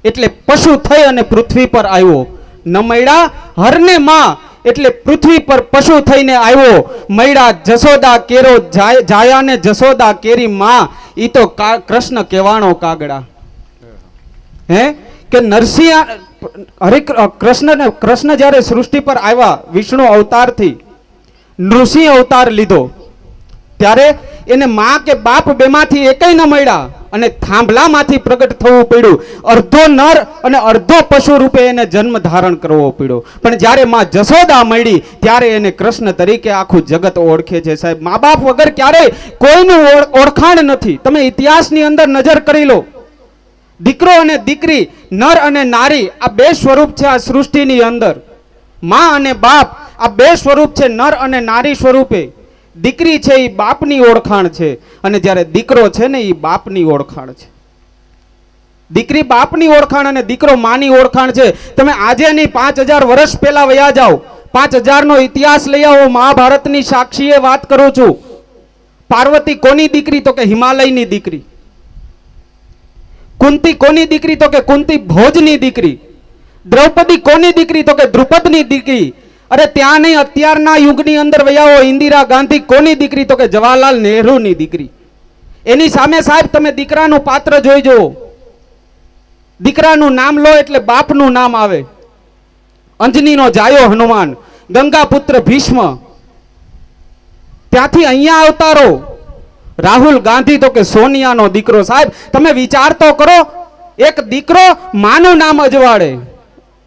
Speaker 3: એટલે પશુ થઈ અને પૃથ્વી પર આવ્યો. ન મળ્યા હરને માં એટલે પૃથ્વી પર પશુ થઈને આવ્યો. મળ્યા જશોદા કેરો જાયા ને જશોદા કેરી માં ઈ તો કૃષ્ણ કેવાણો કાગડા. હે કે નરસિંહ કૃષ્ણ જ્યારે સૃષ્ટિ પર આવ્યા વિષ્ણુ અવતારથી નૃસિંહ અવતાર લીધો ત્યારે એને માં કે બાપ બેમાંથી એકેય ન મળ્યા અને થાંભલામાંથી પ્રગટ થવું પડ્યું. અર્ધો નર અને અર્ધો પશુ રૂપે એને જન્મ ધારણ કરવો પડ્યો. પણ જ્યારે માં જશોદા મળી ત્યારે એને કૃષ્ણ તરીકે આખું જગત ઓળખે છે. સાહેબ, મા બાપ વગર ક્યારેય કોઈનું ઓળખાણ નથી. તમે ઇતિહાસની અંદર નજર કરી લો. દીકરો અને દીકરી, નર અને નારી, આ બે સ્વરૂપ છે આ સૃષ્ટિની અંદર. માં અને બાપ આ બે સ્વરૂપ છે નર અને નારી સ્વરૂપે. દીકરી છે એ બાપની ઓળખાણ છે અને જ્યારે દીકરો છે ને એ બાપની ઓળખાણ છે. દીકરી બાપની ઓળખાણ અને દીકરો માની ઓળખાણ છે. તમે આજે નહીં 5000 વર્ષ પહેલા વયા જાઓ. 5000 નો ઇતિહાસ લઈ આવો. મહાભારતની સાક્ષીએ વાત કરું છું. પાર્વતી કોની દીકરી? તો કે હિમાલયની દીકરી. કુંતી કોની દીકરી? તો કે કુંતી ભોજની દીકરી. દ્રૌપદી કોની દીકરી? તો કે દ્રુપદની દીકરી. અરે ત્યાં નહીં, અત્યારના યુગની અંદર વયાઓ ઇન્દિરા ગાંધી કોની દીકરી? તો કે જવાહરલાલ નહેરુની દીકરી. એની સામે સાહેબ તમે દીકરાનું પાત્ર જોઈ જુઓ. દીકરાનું નામ લો એટલે બાપનું નામ આવે. અંજનીનો જાયો હનુમાન, ગંગા પુત્ર ભીષ્મ, ત્યાંથી અહીંયા અવતારો. રાહુલ ગાંધી તો કે સોનિયાનો દીકરો. સાહેબ તમે વિચાર તો કરો, એક દીકરો માનું નામ અજવાડે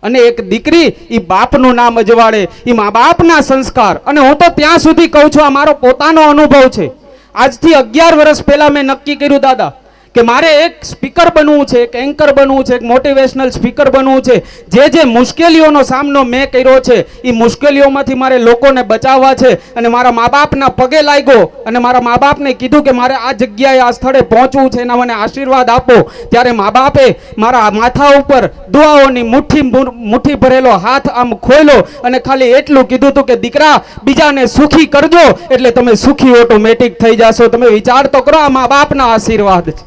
Speaker 3: અને એક દીકરી ઈ બાપનું નામ અજવાડે. ઈ મા બાપના સંસ્કાર. અને હું તો ત્યાં સુધી કહું છું, આ મારો પોતાનો અનુભવ છે. આજથી 11 વર્ષ પહેલા મેં નક્કી કર્યું દાદા કે મારે એક સ્પીકર બનવું છે, એક એન્કર બનવું છે, એક મોટિવેશનલ સ્પીકર બનવું છે. જે મુશ્કેલીઓનો સામનો મેં કર્યો છે એ મુશ્કેલીઓમાંથી મારે લોકોને બચાવવા છે. અને મારા મા બાપના પગે લાગ્યો અને મારા મા બાપને કીધું કે મારે આ જગ્યાએ આ સ્થળે પહોંચવું છે, એના મને આશીર્વાદ આપો. ત્યારે મા બાપે મારા માથા ઉપર દુઆઓની મુઠ્ઠી ભરેલો હાથ આમ ખોલ્યો અને ખાલી એટલું કીધું હતું કે દીકરા, બીજાને સુખી કરજો એટલે તમે સુખી ઓટોમેટિક થઈ જાશો. તમે વિચાર તો કરો, આ મા બાપના આશીર્વાદ છે.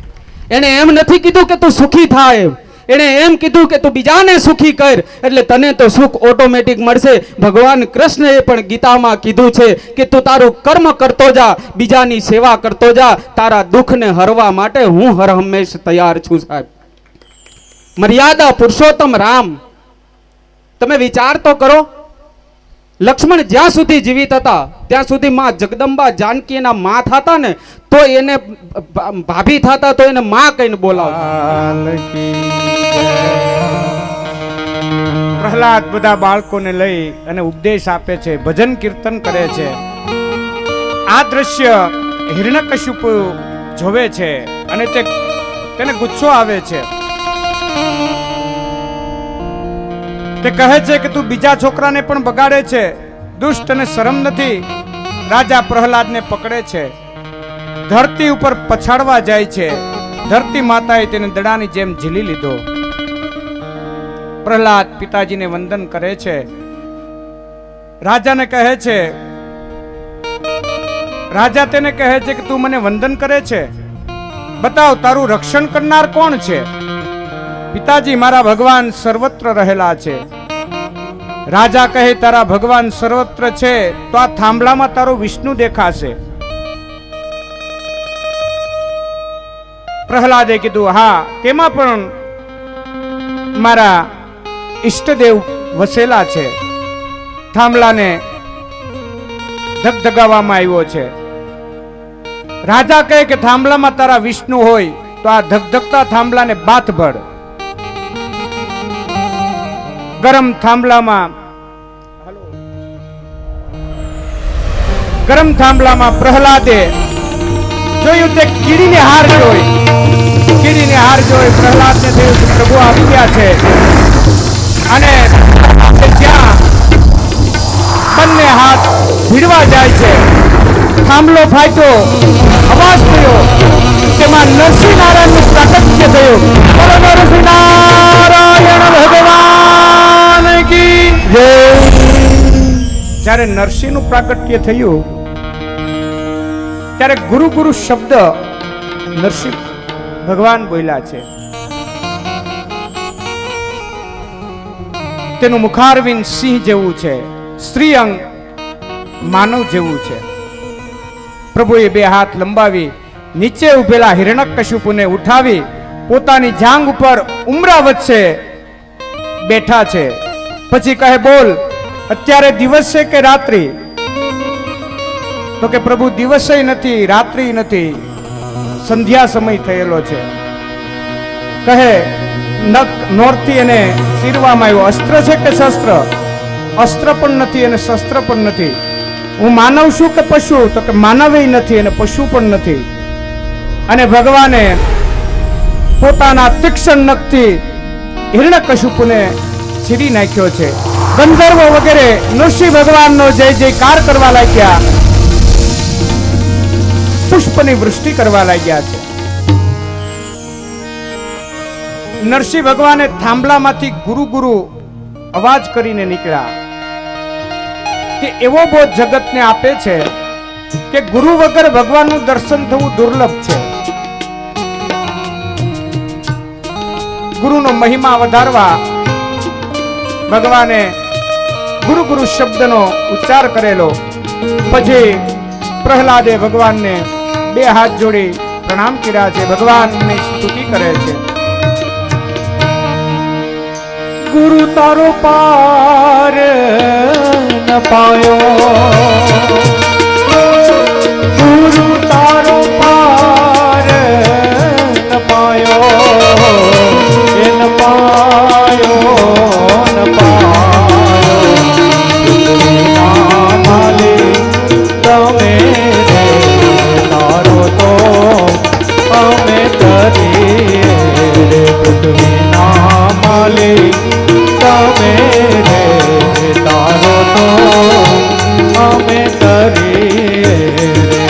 Speaker 3: એને એમ નથી કીધું કે તું સુખી થાય, એને એમ કીધું કે તું બીજાને સુખી કર એટલે તને તો સુખ ઓટોમેટિક મળશે. ભગવાન કૃષ્ણએ પણ ગીતામાં કીધું છે કે તું તારું કર્મ કરતો જા, બીજાની સેવા કરતો જા, તારા દુઃખને હરવા માટે હું હર હંમેશ તૈયાર છું. સાહેબ, મર્યાદા પુરુષોત્તમ રામ. તમે વિચાર તો કરો, લક્ષ્મણ જ્યાં સુધી જીવિત હતા ત્યાં સુધી માં જગદંબા જાનકી એના માં થતા ને તો એને ભાભી થતા તો એને માં કહીને બોલાવતા.
Speaker 1: પ્રહલાદ બધા બાળકોને લઈ અને ઉપદેશ આપે છે, ભજન કીર્તન કરે છે. આ દ્રશ્ય હિરણ્યકશિપુ જોવે છે અને તેને ગુસ્સો આવે છે. તે કહે છે કે તું બીજા છોકરાને પણ બગાડે છે, દુષ્ટ અને શરમ નથી. રાજા પ્રહલાદને પકડે છે, ધરતી ઉપર પછાડવા જાય છે. ધરતી માતાએ તેને દડાની જેમ ઝીલી લીધો. પ્રહલાદ પિતાજીને વંદન કરે છે. રાજાને કહે છે, રાજા તેને કહે છે કે તું મને વંદન કરે છે, બતાવ તારું રક્ષણ કરનાર કોણ છે? પિતાજી, મારા ભગવાન સર્વત્ર રહેલા છે. રાજા કહે, તારા ભગવાન સર્વત્ર છે તો આ થાંભલામાં તારો વિષ્ણુ દેખાશે. પ્રહલાદે કીધું, હા, તેમાં પણ મારા ઈષ્ટદેવ વસેલા છે. થાંભલાને ધગધગાવવામાં આવ્યો છે. રાજા કહે કે થાંભલામાં તારા વિષ્ણુ હોય તો આ ધગધગતા થાંભલાને બાથ ભળ. ગરમ થાંભલામાં પ્રહલાદે જોયું તે કીડીને હાર જોઈ. પ્રહલાદને થયું કે પ્રભુ આવી ગયા છે અને જ્યાં બંને હાથ ભીડવા જાય છે, થાંભલો ફાટ્યો, અવાજ થયો, તેમાં નરસિંહ નારાયણનું પ્રાગટ્ય થયું. બોલો નરસિંહ નારાયણ ભગવાન કી જય. જ્યારે નરસિંહનું પ્રાગટ્ય થયું ત્યારે ગુરુ ગુરુ શબ્દ નરસિંહ ભગવાન બોલ્યા છે. તેનું મુખારવિંદ સિંહ જેવું છે, સ્ત્રી અંગ માનવ જેવું છે. પ્રભુએ બે હાથ લંબાવી નીચે ઉભેલા હિરણ્યકશિપુને ઉઠાવી પોતાની જાંઘ ઉપર ઉમરા વચ્ચે બેઠા છે. પછી કહે, બોલ, અત્યારે દિવસ છે કે રાત્રિ? તો કે પ્રભુ, દિવસે નથી, રાત્રિ નથી, સંધ્યા સમય થયેલો છે. કહે, નોરથી એને ચીરવામાં આવ્યો. અસ્ત્ર છે કે શસ્ત્ર? અસ્ત્ર પણ નથી અને શસ્ત્ર પણ નથી. હું માનવ છું કે પશુ? તો કે માનવ નથી અને પશુ પણ નથી. અને ભગવાને પોતાના તીક્ષ્ણ નખથી હિરણ્યકશિપુને ચીરી નાખ્યો છે. ગંધર્વો વગેરે નૃસિંહ ભગવાનનો જય જયકાર કરવા લાગ્યા, પુષ્પની વૃષ્ટિ કરવા લાગ્યા છે. નરસિંહ ભગવાને થાંભલામાંથી ગુરુ ગુરુ અવાજ કરીને નીકળ્યા કે એવો બોધ જગતને આપે છે કે ગુરુ વગર ભગવાનનું દર્શન થવું દુર્લભ છે. ગુરુનો મહિમા વધારવા ભગવાને ગુરુ ગુરુ શબ્દનો ઉચ્ચાર કરેલો. પછી પ્રહલાદે ભગવાનને બે હાથ જોડી પ્રણામ કર્યા છે, ભગવાનની સ્તુતિ કરે છે.
Speaker 2: ગુરુ તારો પાર ન પાયો, ગુરુ તારો પાર ન પાયો, એ ન પાયો ન પાયો, ના માલિક તમે રે, તારો તો અમે કરીએ રે, પૃથ્વીના માલિક તમે રે, તારો તો અમે કરીએ રે.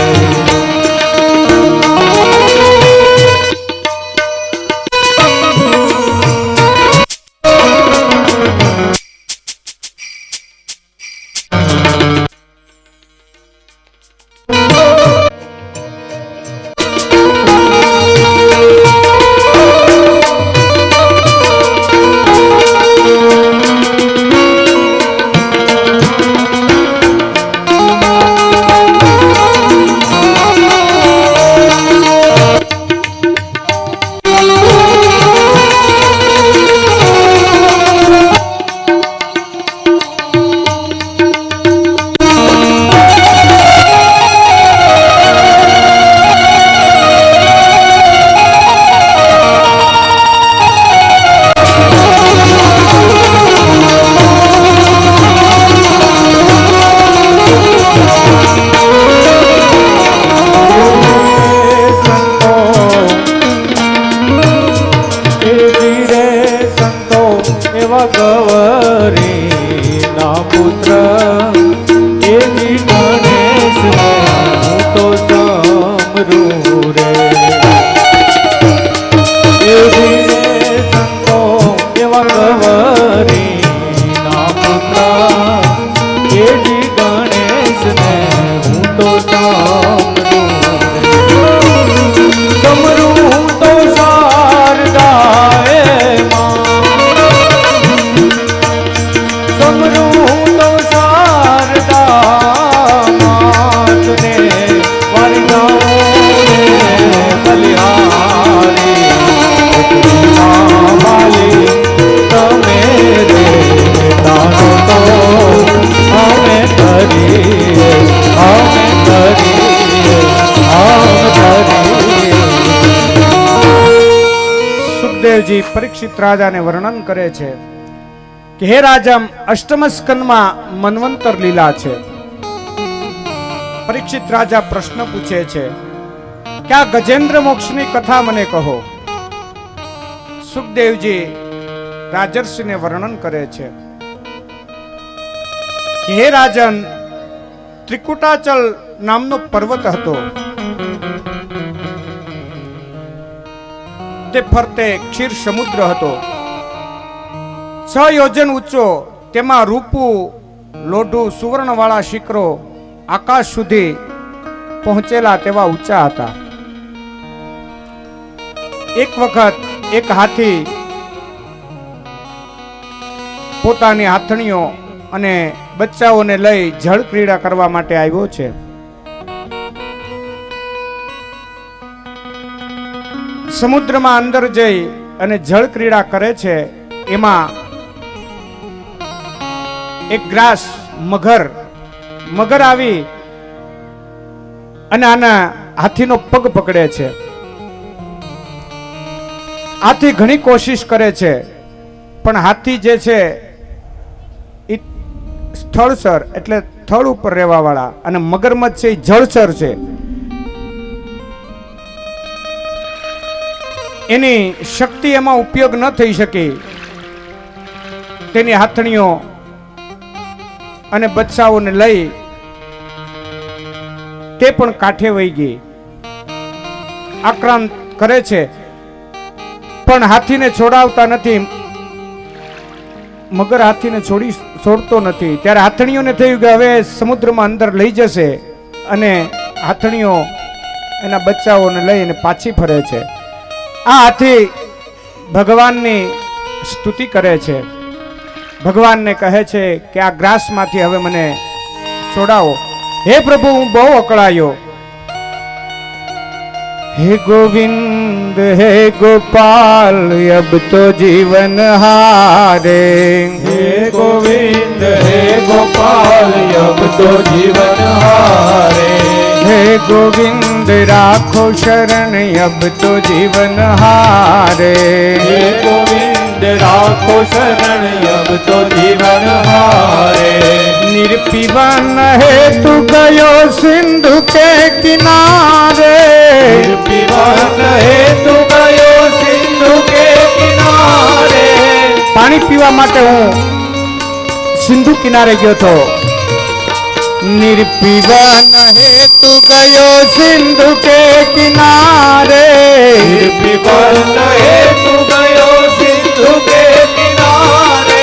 Speaker 1: સુખદેવજી પરીક્ષિત રાજાને વર્ણન કરે છે કે હે રાજમ, અષ્ટમ સ્કંદમાં મન્વંતર લીલા છે. પરીક્ષિત રાજા પ્રશ્ન પૂછે છે કે આ ગજેન્દ્ર મોક્ષની કથા મને કહો. સુખદેવજી રાજર્ષિને વર્ણન કરે છે કે હે રાજન, ત્રિકુટાચલ નામનો પર્વત હતો. તે ફરતે ક્ષીર સમુદ્ર હતો, 6 યોજન ઊંચો. તેમાં રૂપું લોઢું સુવર્ણવાળા શિખરો આકાશ સુધી પહોંચેલા તેવા ઊંચા હતા. એક વખત એક હાથી પોતાની હાથણીઓ અને બચ્ચાઓને લઈ જળ ક્રીડા કરવા માટે આવ્યો છે. સમુદ્રમાં અંદર જઈ અને જળ ક્રીડા કરે છે. એમાં એક ગ્રાસ મગર આવી અને આના હાથીનો પગ પકડે છે. હાથી ઘણી કોશિશ કરે છે, પણ હાથી જે છે એ સ્થળસર એટલે સ્થળ ઉપર રહેવા વાળા, અને મગરમચ્છ છે એ જળચર છે. એની શક્તિ એમાં ઉપયોગ ન થઈ શકી. તેની હાથણીઓ અને બચ્ચાઓને લઈ તે પણ કાંઠે વહી ગઈ. આક્રાંત કરે છે, પણ હાથીને છોડાવતા નથી. મગર હાથીને છોડતો નથી. ત્યારે હાથણીઓને થયું કે હવે સમુદ્રમાં અંદર લઈ જશે, અને હાથણીઓ એના બચ્ચાઓને લઈને પાછી ફરે છે. આ હાથી ભગવાનની સ્તુતિ કરે છે, ભગવાનને કહે છે કે આ ગ્રાસમાંથી હવે મને છોડાવો. હે પ્રભુ, હું બહુ અકળાયો. हे गोविंद हे गोपाल अब तो जीवन हारे।
Speaker 2: हे गोविंद हे गोपाल अब तो जीवन हारे।
Speaker 1: हे गोविंद राखो शरण अब तो जीवन हारे।
Speaker 2: हे गोविंद राखो शरण अब तो जीवन हारे।
Speaker 1: निर्पीवन है तू गयो सिंधु के किनारे।
Speaker 2: निर्पीवन है तू गयो सिंधु के किनारे।
Speaker 1: पानी पीवा माटे हूँ सिंधु किनारे गयो तो। निर्पीवन है तू गयो सिंधु के किनारे।
Speaker 2: निर्पीवन है तू गयो सिंधु के किनारे।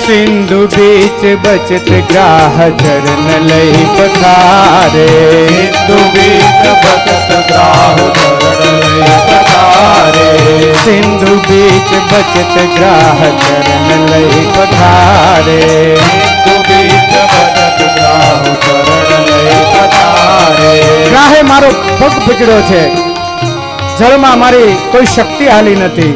Speaker 1: सिंधु बीच बचत ग्राह चरण लई पधारे।
Speaker 2: सिंधु बीच बचत ग्राह चरण लई पधारे।
Speaker 1: सिंधु बीच बचत ग्राह चरण लई पधारे।
Speaker 2: सिंधु बीच बचत ग्राह चरण लई पधारे।
Speaker 1: ગ્રાહે મારો પગ પકડ્યો છે, જળમાં મારી કોઈ શક્તિ હાલી નથી।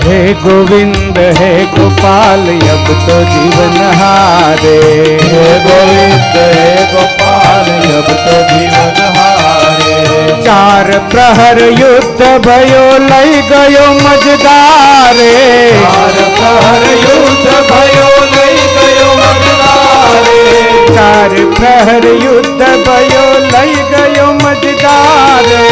Speaker 1: हे गोविंद हे गोपाल अब तो जीवन हारे।
Speaker 2: हे गोविंद हे गोपाल अब तो जीवन हारे।
Speaker 1: चार प्रहर युद्ध भयो लई गयो मझदारे।
Speaker 2: चार प्रहर युद्ध भयो लई गयो मझदारे।
Speaker 1: चार प्रहर युद्ध भयो लई गयो मझदारे।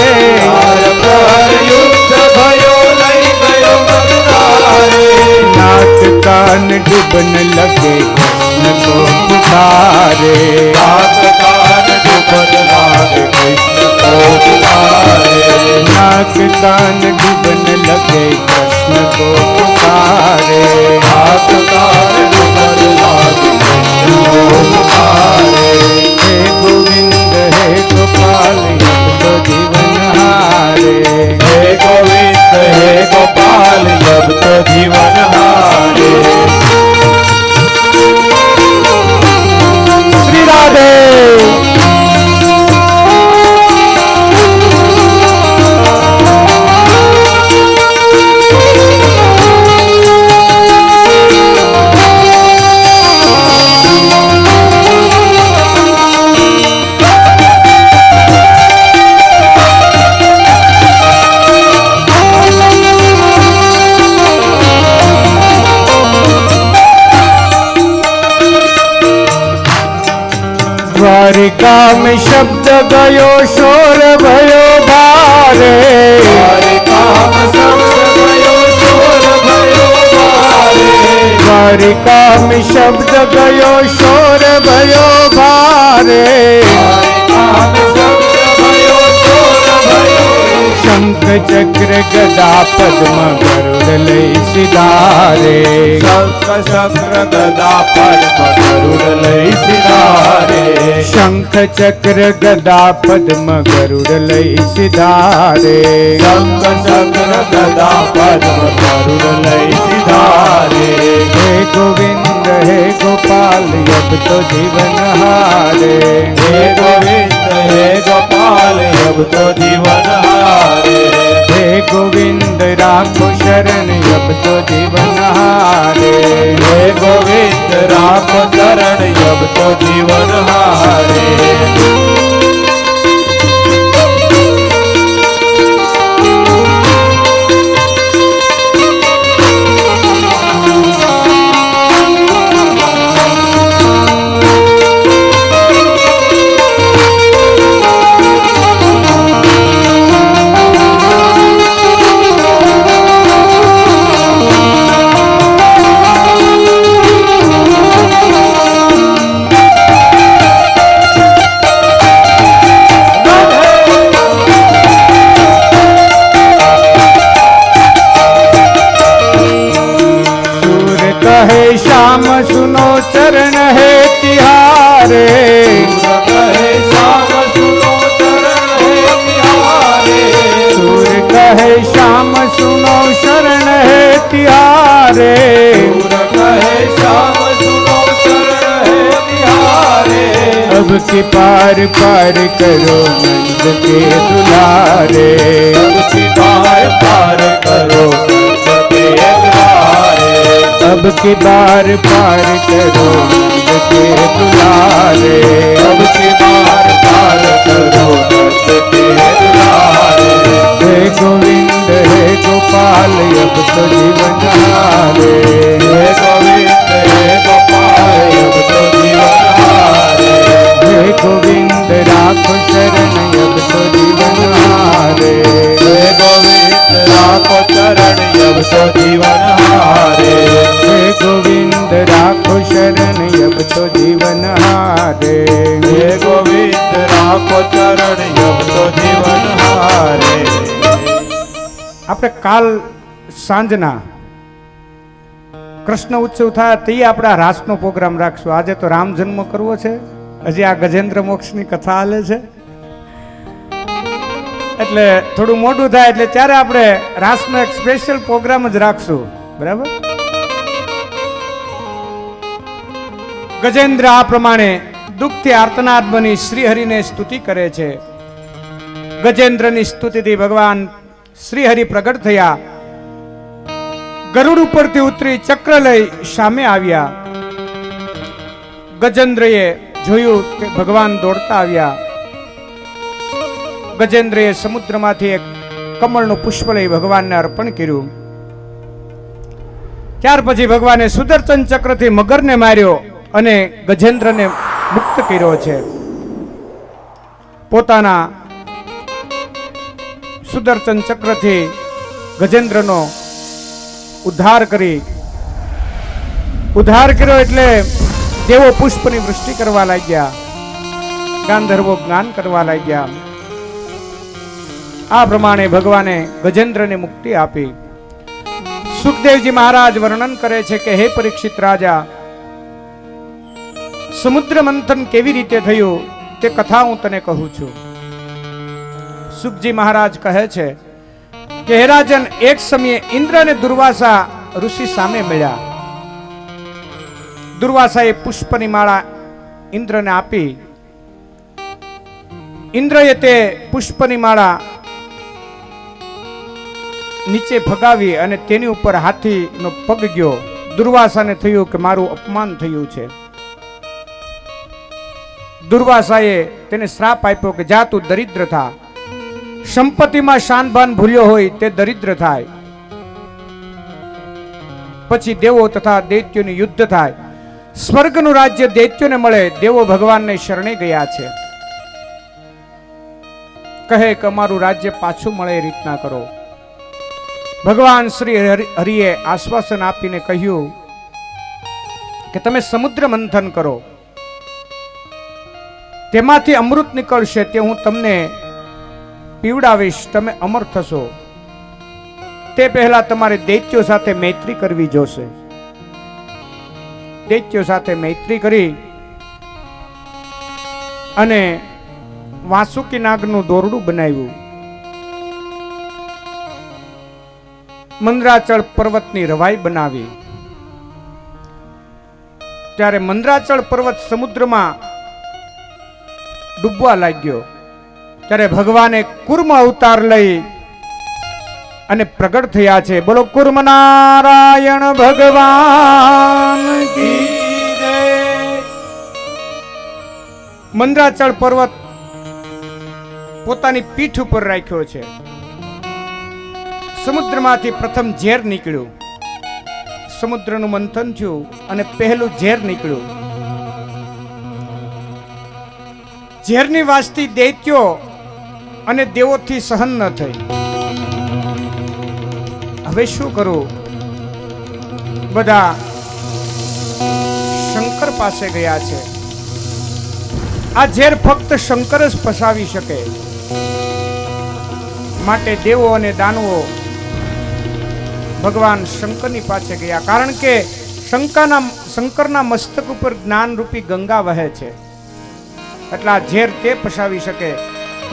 Speaker 2: चार प्रहर युद्ध भयो लई गयो मझदारे।
Speaker 1: नाक कान डूबन लगे कृष्ण को पुकारे।
Speaker 2: नाक कान डूबन लागे कृष्ण को पुकारे।
Speaker 1: नाक कान डूबन लगे कृष्ण को पुकारे।
Speaker 2: नाक कान डूबन लागे कृष्ण को पुकारे।
Speaker 1: हे गोविंद हे गोपाल अब तो जीवन हारे।
Speaker 2: हे गोविंद हे गोपाल अब तो जीवन हारे।
Speaker 1: श्री राधे। द्वारिका में शब्द गयो शोर भयो भारे।
Speaker 2: द्वारिका में शब्द गयो शोर भयो भारे।
Speaker 1: द्वारिका में शब्द गयो शोर भयो भारे।
Speaker 2: द्वारिका में शब्द गयो शोर भयो।
Speaker 1: शंख चक्र गदा पद्म गरुड़ लई सिधारे।
Speaker 2: शंख चक्र गदा पद्म गरुड़ लई सिधारे।
Speaker 1: शंख चक्र गदा पद्म गरुड़ लई सिधारे।
Speaker 2: शंख चक्र गदा पद्म गरुड़ लई सिधारे।
Speaker 1: हे गोविंद हे गोपाल अब तो जीवन हारे।
Speaker 2: हे गोविंद हे गोपाल अब तो जीवन हारे।
Speaker 1: हे गोविंद राखो शरण अब तो जीवन हारे।
Speaker 2: हे गोविंद राखो शरण अब तो जीवन हारे।
Speaker 1: कहे श्याम सुनो चरण है तिहारे।
Speaker 2: कहे श्याम सुनो चरण है तिहारे।
Speaker 1: सूर कहे श्याम सुनो शरण है तिहारे।
Speaker 2: सूर कहे श्याम सुनो शरण है तिहारे।
Speaker 1: अब अब की पार पार करो नंद के दुलारे,
Speaker 2: अब की बार पार करो नंद के द्वारे,
Speaker 1: अब की बार पार करो नंद के दुलारे,
Speaker 2: अब की बार पार करो नंद के द्वारे।
Speaker 1: हे गोविंद हे गोपाल अब तो जीवन हारे,
Speaker 2: हे गोविंद हे गोपाल अब तो जीवन हारे,
Speaker 1: हे गोविंद राखो शरण अब तो जीवन हारे,
Speaker 2: हे गोविंद राखो चरण अब तो जीवन हारे,
Speaker 1: हे गोविंद राखो शरण अब तो जीवन हारे,
Speaker 2: हे गोविंद राखो चरण अब तो जीवन हारे।
Speaker 1: આપણે કાલ સાંજના કૃષ્ણ ઉત્સવ થાય તે આપણે રાસનો પ્રોગ્રામ રાખશું. આજે તો રામ જન્મ કરવો છે, હજી આ ગજેન્દ્ર મોક્ષની કથા હાલે છે એટલે થોડું મોડું થાય એટલે ત્યારે આપણે રાસનો એક સ્પેશિયલ પ્રોગ્રામ જ રાખશું. બરાબર. ગજેન્દ્ર આ પ્રમાણે દુઃખથી આર્તનાદ બની શ્રી હરિને સ્તુતિ કરે છે. ગજેન્દ્રની સ્તુતિથી ભગવાન શ્રી હરિ પ્રગટ થયા, ગરુડ ઉપરથી ઉતરી ચક્ર લઈ સામે આવ્યા. ગજેન્દ્રએ જોયું કે ભગવાન દોડતા આવ્યા. ગજેન્દ્રએ સમુદ્રમાંથી એક કમળનું પુષ્પ લઈ ભગવાનને અર્પણ કર્યું. ત્યાર પછી ભગવાને સુદર્શન ચક્રથી મગરને માર્યો અને ગજેન્દ્રને મુક્ત કર્યો છે. પોતાના સુદર્શન ચક્રથી ગજેન્દ્રનો ઉદ્ધાર કર્યો એટલે દેવો પુષ્પની વૃષ્ટિ કરવા લાગ્યા, ગાંધર્વો જ્ઞાન કરવા લાગ્યા. આ પ્રમાણે ભગવાને ગજેન્દ્રને મુક્તિ આપી. સુખદેવજી મહારાજ વર્ણન કરે છે કે હે પરીક્ષિત રાજા, સમુદ્ર મંથન કેવી રીતે થયું તે કથા હું તને કહું છું. સુખજી મહારાજ કહે છે કે હે રાજન, એક સમયે ઇન્દ્ર અને દુર્વાસા ઋષિ સામે મળ્યા. દુર્વાસાએ પુષ્પની માળા ઇન્દ્રને આપી. ઇન્દ્રએ તે પુષ્પની માળા નીચે ફગાવી અને તેની ઉપર હાથીનો પગ ગયો. દુર્વાસાને થયું કે મારું અપમાન થયું છે. દુર્વાસાએ તેને શ્રાપ આપ્યો કે જા તું દરિદ્ર થા, સંપત્તિમાં શાનભાન ભૂલ્યો હોય તે દરિદ્ર થાય. પછી દેવો તથા દૈત્યોનું યુદ્ધ થાય, સ્વર્ગનું રાજ્ય દૈત્યોને મળે. દેવો ભગવાનને શરણે ગયા છે, કહે કે અમારું રાજ્ય પાછું મળે એ રીતના કરો. ભગવાન શ્રી હરિએ આશ્વાસન આપીને કહ્યું કે તમે સમુદ્ર મંથન કરો, તેમાંથી અમૃત નીકળશે, તે હું તમને પીવડાવીશ, તમે અમર થશો. તે પહેલા તમારે દૈત્યો સાથે મૈત્રી કરવી જોશે. દૈત્યો સાથે મૈત્રી કરી અને વાસુકી નાગનું દોરડું બનાવ્યું. મંદરાચળ પર્વતની રવાઈ બનાવી. ત્યારે મંદરાચળ પર્વત સમુદ્રમાં ડૂબવા લાગ્યો. ત્યારે ભગવાને કુર્મ અવતાર લઈ અને પ્રગટ થયા છે. બોલો કુર્મ નારાયણ ભગવાન કી જય. મંદરાચળ પર્વત પોતાની પીઠ ઉપર રાખ્યો છે. સમુદ્રમાંથી પ્રથમ ઝેર નીકળ્યું. સમુદ્રનું મંથન થયું અને પહેલું ઝેર નીકળ્યું. ઝેરની વાસ્તી દૈત્યો અને દેવોથી સહન ન થઈ. હવે શું કરું? બધા શંકર પાસે ગયા છે. આ ઝેર ફક્ત શંકર જ ફસાવી શકે. માટે દેવો અને દાનવો ભગવાન શંકરની પાસે ગયા, કારણ કે શંકરના મસ્તક ઉપર જ્ઞાન રૂપી ગંગા વહે છે. એટલે આ ઝેર તે ફસાવી શકે.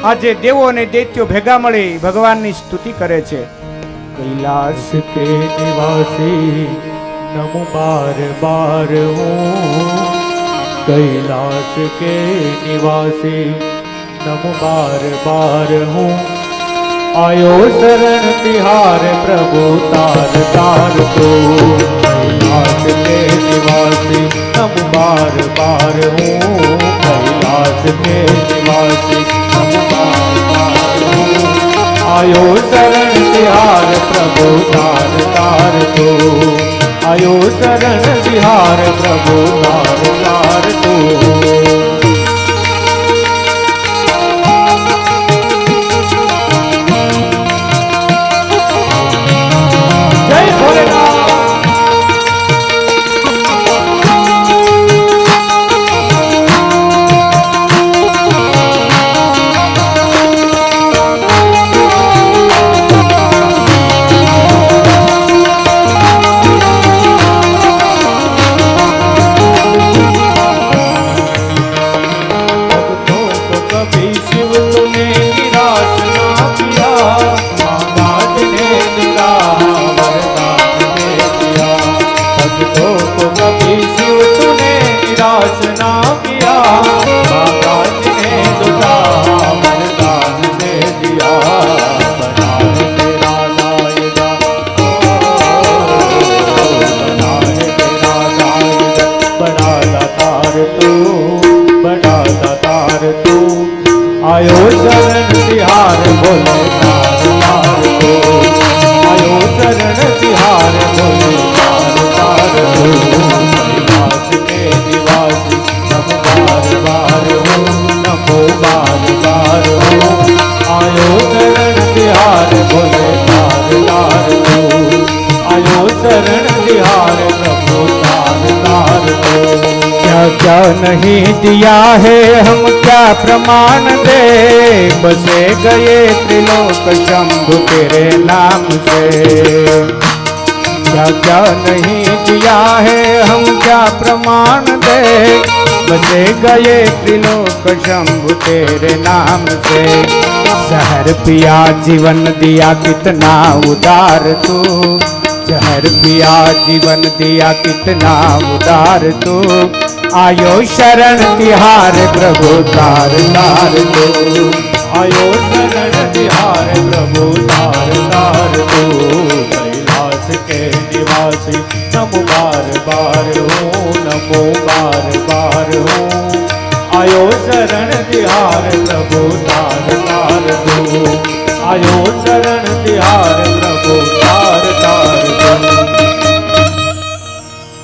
Speaker 1: આજે દેવો અને દૈત્યો ભેગા મળી ભગવાનની સ્તુતિ કરે છે.
Speaker 2: कैलाश के निवासी नमो बार बार हूँ, कैलाश के निवासी नम बार बार हूँ आयो शरण तिहार प्रभु तार तार तो कैलाश के निवासी नम बार बार हूँ कैलाश के निवासी नम बार बार हूँ आयो शरण तिहार प्रभु तार तार तो आयो शरण तिहार प्रभु तार तार तो जय भोलेनाथ। भक्तों को कभी शिव तूने निराश ना किया महाराज ने दिया वरदान दे दिया भक्तों को कभी शिव तूने निराश ना किया महाराज ने दिया वरदान दे दिया बना है तेरा दायरा बना है तेरा दायरा बड़ा दातार तू बड़ा दातार तू आयो शरण तिहार बोले तार तार तो आयो शरण तिहार बोले तार तार तो कैलाश के निवासी नम बार बार हो नमो बार बार हो आयो शरण तिहार बोले तार तार तो आयो शरण तिहार प्रभु तार तार तो क्या क्या नहीं दिया है हम क्या प्रमाण दे बसे गए त्रिलोक शंभु तेरे नाम से क्या क्या नहीं दिया है हम क्या प्रमाण दे बसे गए त्रिलोक शंभु तेरे नाम से शहर पिया जीवन दिया कितना उदार तू जहर पिया जीवन दिया कितना उदार तू आयो शरण तिहार प्रभु तार तार तो आयो शरण तिहार प्रभु तार तार तो कैलाश के निवासी नमो बार बार हो नमो बार बार हो आयो शरण तिहार प्रभु तार तार तो आयो शरण तिहार